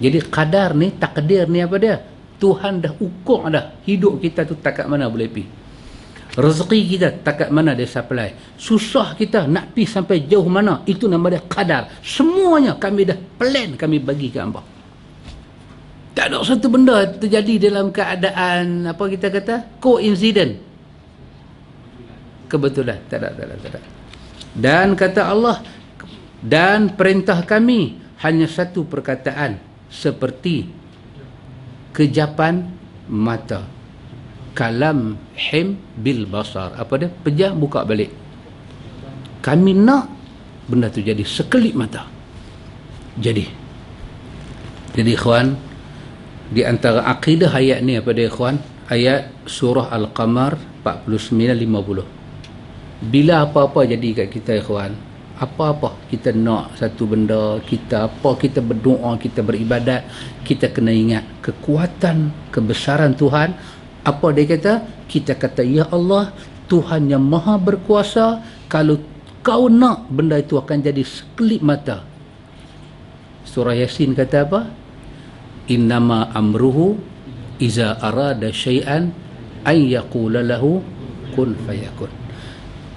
A: Jadi qadar ni, takdir ni apa dia? Tuhan dah ukur dah hidup kita tu takat mana boleh pergi. Rezeki kita takat mana dia supply. Susah kita nak pergi sampai jauh mana, itu nama dia qadar. Semuanya kami dah plan, kami bagi ke hangpa. Tak ada satu benda terjadi dalam keadaan apa kita kata coincidence, kebetulan. Tak ada. Dan kata Allah, dan perintah kami hanya satu perkataan, seperti kejapan mata, kalam him bil basar. Apa dia? Pejam buka balik. Kami nak benda tu jadi sekelip mata. Jadi ikhwan, di antara akidah ayat ni apa dia ikhwan? Ayat surah Al-Qamar 49-50. Bila apa-apa jadi kat kita ikhwan, apa-apa kita nak satu benda, kita berdoa, kita beribadat, kita kena ingat kekuatan, kebesaran Tuhan. Apa dia kata? Kita kata, ya Allah, Tuhan yang maha berkuasa, kalau kau nak benda itu akan jadi sekelip mata. Surah Yasin kata apa? Innama amruhu iza arada syai'an an yaqula lahu kun fayakun.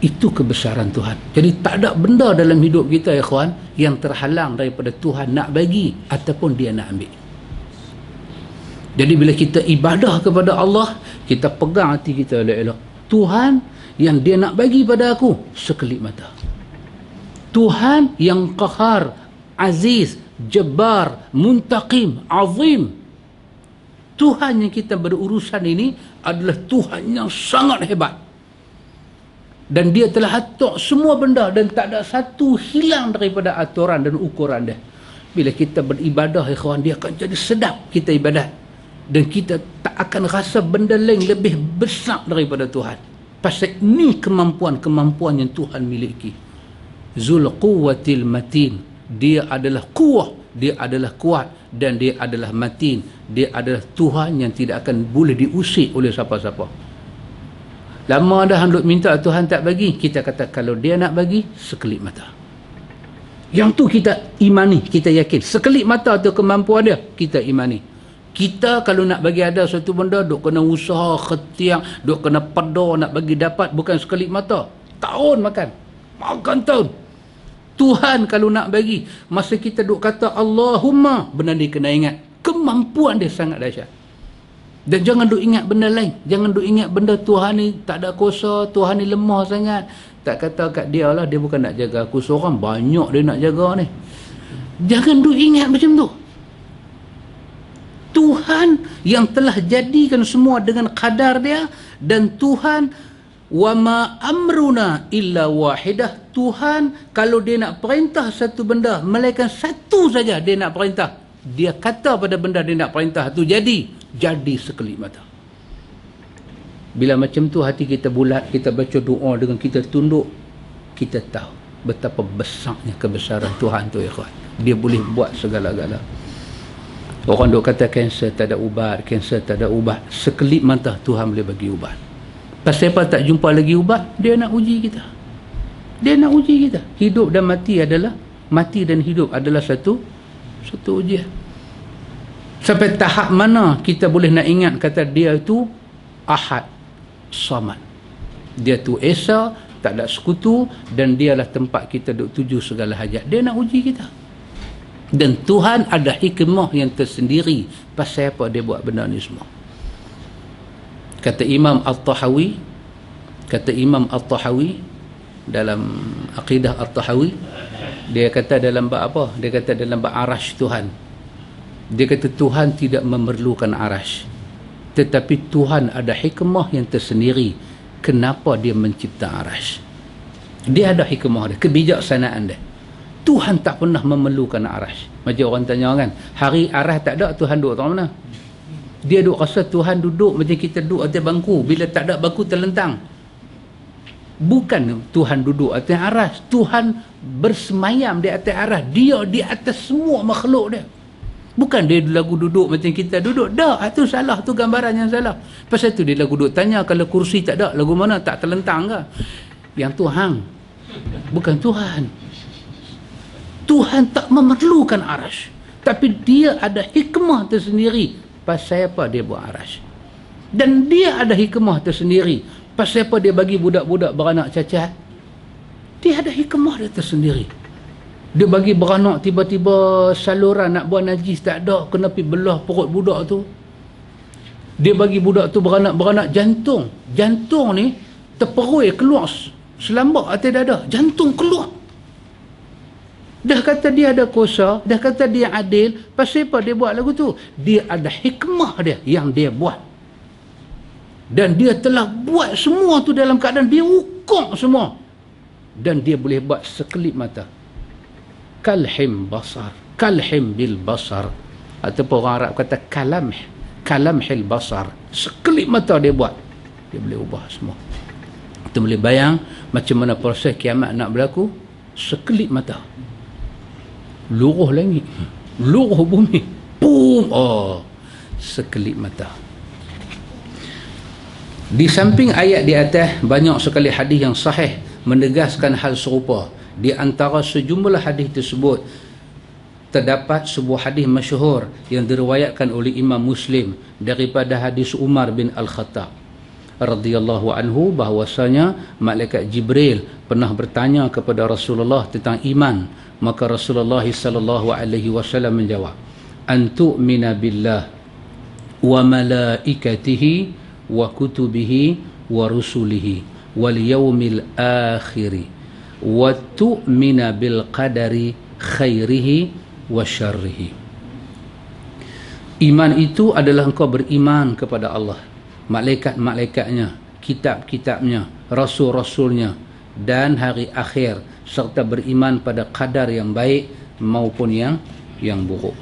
A: Itu kebesaran Tuhan. Jadi tak ada benda dalam hidup kita ya kawan yang terhalang daripada Tuhan nak bagi ataupun dia nak ambil. Jadi bila kita ibadah kepada Allah, kita pegang hati kita elok-elok. Tuhan yang dia nak bagi pada aku sekelip mata. Tuhan yang qahar, aziz, jabbar, muntaqim, azim. Tuhan yang kita berurusan ini adalah Tuhan yang sangat hebat. Dan dia telah atur semua benda dan tak ada satu hilang daripada aturan dan ukuran dia. Bila kita beribadah ikhwan, dia akan jadi sedap kita ibadat. Dan kita tak akan rasa benda lain lebih besar daripada Tuhan. Pasal ini kemampuan yang Tuhan miliki. Zul quwwatil matin. Dia adalah kuat, dia adalah kuat, dan dia adalah matin. Dia adalah Tuhan yang tidak akan boleh diusik oleh siapa-siapa. Lama dah hendak minta Tuhan tak bagi, kita kata kalau dia nak bagi sekelip mata. Yang tu kita imani, kita yakin sekelip mata tu kemampuan dia, kita imani. Kita kalau nak bagi ada satu benda, duk kena usaha khetiang, duk kena pada nak bagi dapat, bukan sekelip mata, tahun makan tahun. Tuhan kalau nak bagi, masa kita duk kata Allahumma, benda ni kena ingat kemampuan dia sangat dahsyat. Dan jangan duk ingat benda lain. Jangan duk ingat benda Tuhan ni tak ada kuasa, Tuhan ni lemah sangat. Tak kata kat dia lah, dia bukan nak jaga aku seorang, banyak dia nak jaga ni. Jangan duk ingat macam tu. Tuhan yang telah jadikan semua dengan qadar dia, dan Tuhan wa ma amruna illa wahidah. Tuhan kalau dia nak perintah satu benda, melainkan satu saja dia nak perintah. Dia kata pada benda dia nak perintah tu jadi sekelip mata. Bila macam tu hati kita bulat, kita baca doa dengan kita tunduk, kita tahu betapa besarnya kebesaran Tuhan tu ya kawan. Dia boleh buat segala-gala. Orang duk kata kanser tak ada ubat, kanser tak ada ubat. Sekelip mata Tuhan boleh bagi ubat. Pasal apa tak jumpa lagi ubat? Dia nak uji kita. Dia nak uji kita. Hidup dan mati adalah, mati dan hidup adalah satu ujian. Sampai tahap mana kita boleh nak ingat kata dia itu Ahad, Samad. Dia tu Esa, tak ada sekutu, dan dialah tempat kita duk tuju segala hajat. Dia nak uji kita. Dan Tuhan ada hikmah yang tersendiri pasal apa dia buat benda ni semua. Kata Imam At-Tahawi dalam Aqidah At-Tahawi, dia kata dalam bab apa? Dia kata dalam bab arash Tuhan. Dia kata Tuhan tidak memerlukan arash, tetapi Tuhan ada hikmah yang tersendiri kenapa dia mencipta arash. Dia ada hikmah dia, kebijaksanaan dia. Tuhan tak pernah memerlukan arash. Macam orang tanya kan, hari arash tak ada, Tuhan duduk tak mana? Dia duduk rasa Tuhan duduk macam kita duduk atas bangku, bila tak ada bangku terlentang. Bukan Tuhan duduk atas arash, Tuhan bersemayam di atas arash. Dia di atas semua makhluk dia. Bukan dia lagu duduk macam kita duduk. Dah, itu salah, tu gambaran yang salah. Pasal tu dia lagu duduk tanya, kalau kursi tak ada, lagu mana tak terlentang ke? Yang tu hang, bukan Tuhan. Tuhan tak memerlukan arash. Tapi dia ada hikmah tersendiri pasal apa dia buat Arash. Dan dia ada hikmah tersendiri pasal apa dia bagi budak-budak beranak cacat. Dia ada hikmah dia tersendiri. Dia bagi beranak tiba-tiba saluran nak buang najis tak ada, kena pergi belah perut budak tu. Dia bagi budak tu beranak jantung. Jantung ni terperui keluar selambak atas dada. Jantung keluar. Dah kata dia ada kuasa, dah kata dia adil, pasal apa dia buat lagu tu? Dia ada hikmah dia yang dia buat. Dan dia telah buat semua tu dalam keadaan dia hukum semua. Dan dia boleh buat sekelip mata. Kalhim basar, kalhim bil basar. Ataupun orang Arab kata kalamhil basar. Sekelip mata dia buat. Dia boleh ubah semua. Kita boleh bayang macam mana proses kiamat nak berlaku. Sekelip mata. Luruh langit, luruh bumi, boom, sekelip mata. Di samping ayat di atas, banyak sekali hadis yang sahih menegaskan hal serupa. Di antara sejumlah hadis tersebut terdapat sebuah hadis masyhur yang diriwayatkan oleh Imam Muslim daripada hadis Umar bin Al-Khattab radhiyallahu anhu, bahwasanya malaikat Jibril pernah bertanya kepada Rasulullah tentang iman. Maka Rasulullah sallallahu alaihi wasallam menjawab, "Antu'mina billah wa malaikatihi wa kutubihi wa rusulihi wal yaumil akhir wa tu'mina bil qadari khairihi wa syarrihi." Iman itu adalah engkau beriman kepada Allah, malaikat-malaikatnya, kitab-kitabnya, rasul-rasulnya dan hari akhir, serta beriman pada qadar yang baik maupun yang buruk.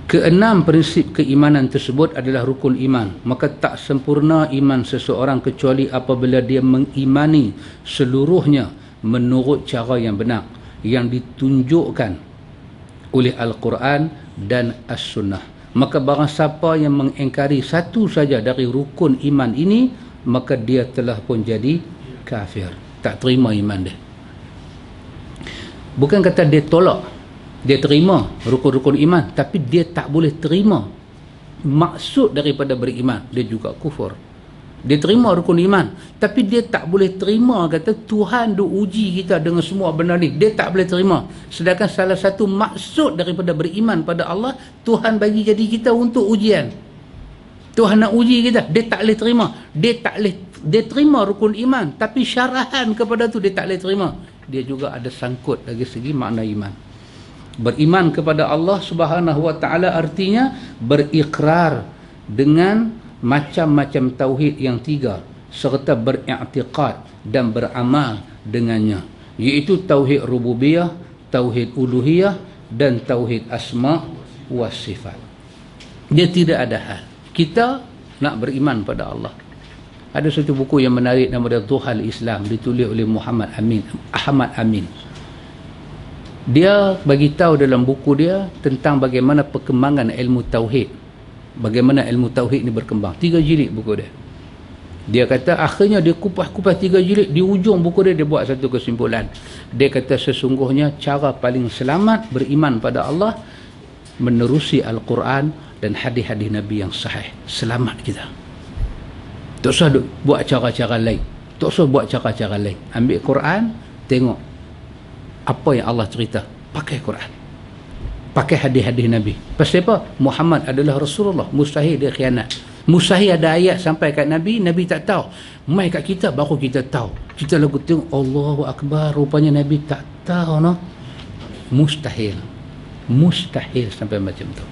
A: Keenam prinsip keimanan tersebut adalah rukun iman. Maka tak sempurna iman seseorang kecuali apabila dia mengimani seluruhnya menurut cara yang benar yang ditunjukkan oleh Al-Quran dan As-Sunnah. Maka barang siapa yang mengingkari satu saja dari rukun iman ini, maka dia telah pun jadi kafir. Tak terima iman dia. Bukan kata dia tolak, dia terima rukun-rukun iman, tapi dia tak boleh terima maksud daripada beriman. Dia juga kufur. Dia terima rukun iman, tapi dia tak boleh terima kata Tuhan duk uji kita dengan semua benda ni. Dia tak boleh terima. Sedangkan salah satu maksud daripada beriman pada Allah, Tuhan bagi jadi kita untuk ujian. Tuhan nak uji kita, dia tak boleh terima. Dia terima rukun iman, tapi syarahan kepada tu dia tak boleh terima. Dia juga ada sangkut dari segi makna iman. Beriman kepada Allah Subhanahu wa taala artinya berikrar dengan macam-macam tauhid yang tiga serta beriktikad dan beramal dengannya, iaitu tauhid rububiyah, tauhid uluhiyah dan tauhid asma wa sifat. Dia tidak ada hal kita nak beriman pada Allah. Ada satu buku yang menarik nama dia Dhuhal Islam, ditulis oleh Ahmad Amin. Dia bagi tahu dalam buku dia tentang bagaimana perkembangan ilmu tauhid. Bagaimana ilmu tauhid ni berkembang. 3 jilid buku dia. Dia kata akhirnya dia kupas-kupas 3 jilid, di ujung buku dia buat satu kesimpulan. Dia kata sesungguhnya cara paling selamat beriman pada Allah menerusi Al-Quran dan hadis-hadis Nabi yang sahih. Selamat kita. Tak usah buat cara-cara lain. Tak usah buat cara-cara lain. Ambil Quran, tengok apa yang Allah cerita. Pakai Quran. Pakai hadis-hadis Nabi. Pasal apa? Muhammad adalah Rasulullah. Mustahil dia khianat. Mustahil ada ayat sampai kat Nabi, Nabi tak tahu. Mai kat kita, baru kita tahu. Kita lagu tengok, Allahu Akbar, rupanya Nabi tak tahu. No? Mustahil. Mustahil sampai macam tu.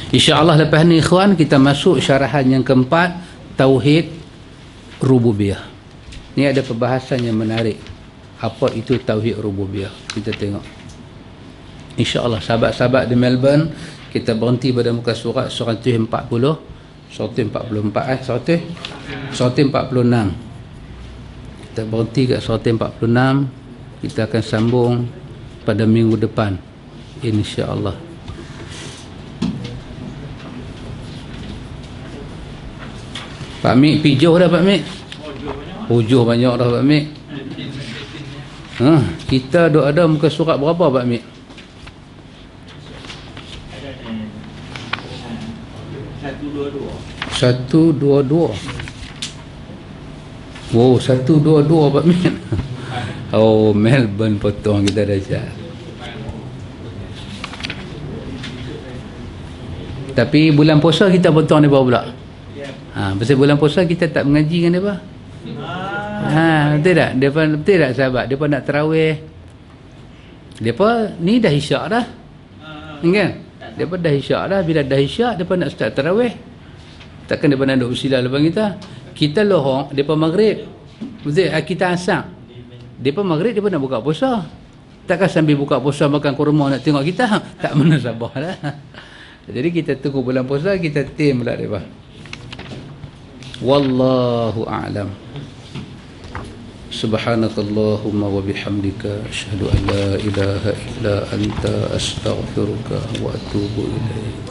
A: InsyaAllah lepas ni ikhwan, kita masuk syarahan yang keempat, tauhid rububiyah. Ni ada perbahasan yang menarik. Apa itu tauhid rububiyah? Kita tengok. InsyaAllah sahabat-sahabat di Melbourne, kita berhenti pada muka surat 140, 144, 146. Kita berhenti kat 146. Kita akan sambung pada minggu depan, InsyaAllah. Pak Mik pijuh dah Pak Mik. Pujuh banyak dah Pak Mik. Kita duk ada muka surat berapa Pak Mik? 122. Oh, 122 Pak Min. Oh, Melbourne potong kita dah. Tapi bulan puasa kita potong dia pula. Pasal bulan puasa kita tak mengaji dengan dia. Betul tak? Betul tak sahabat? Dia nak tarawih. Depa ni dah isyak dah. Kan? Depa dah isyak dah. Bila dah isyak, depa nak start tarawih. Takkan depa nak duduk bersilah lepas kita. Kita lohong, depa maghrib. Betul? Kita asar. Depa maghrib, depa nak buka puasa. Takkan sambil buka puasa makan kurma nak tengok kita. Tak mana sabar dah. Jadi kita tunggu bulan puasa, kita tim pula depa. Wallahu a'lam. Subhanakallahumma wa bihamdika asyhadu an la ilaha illa anta astaghfiruka wa atubu ilaik.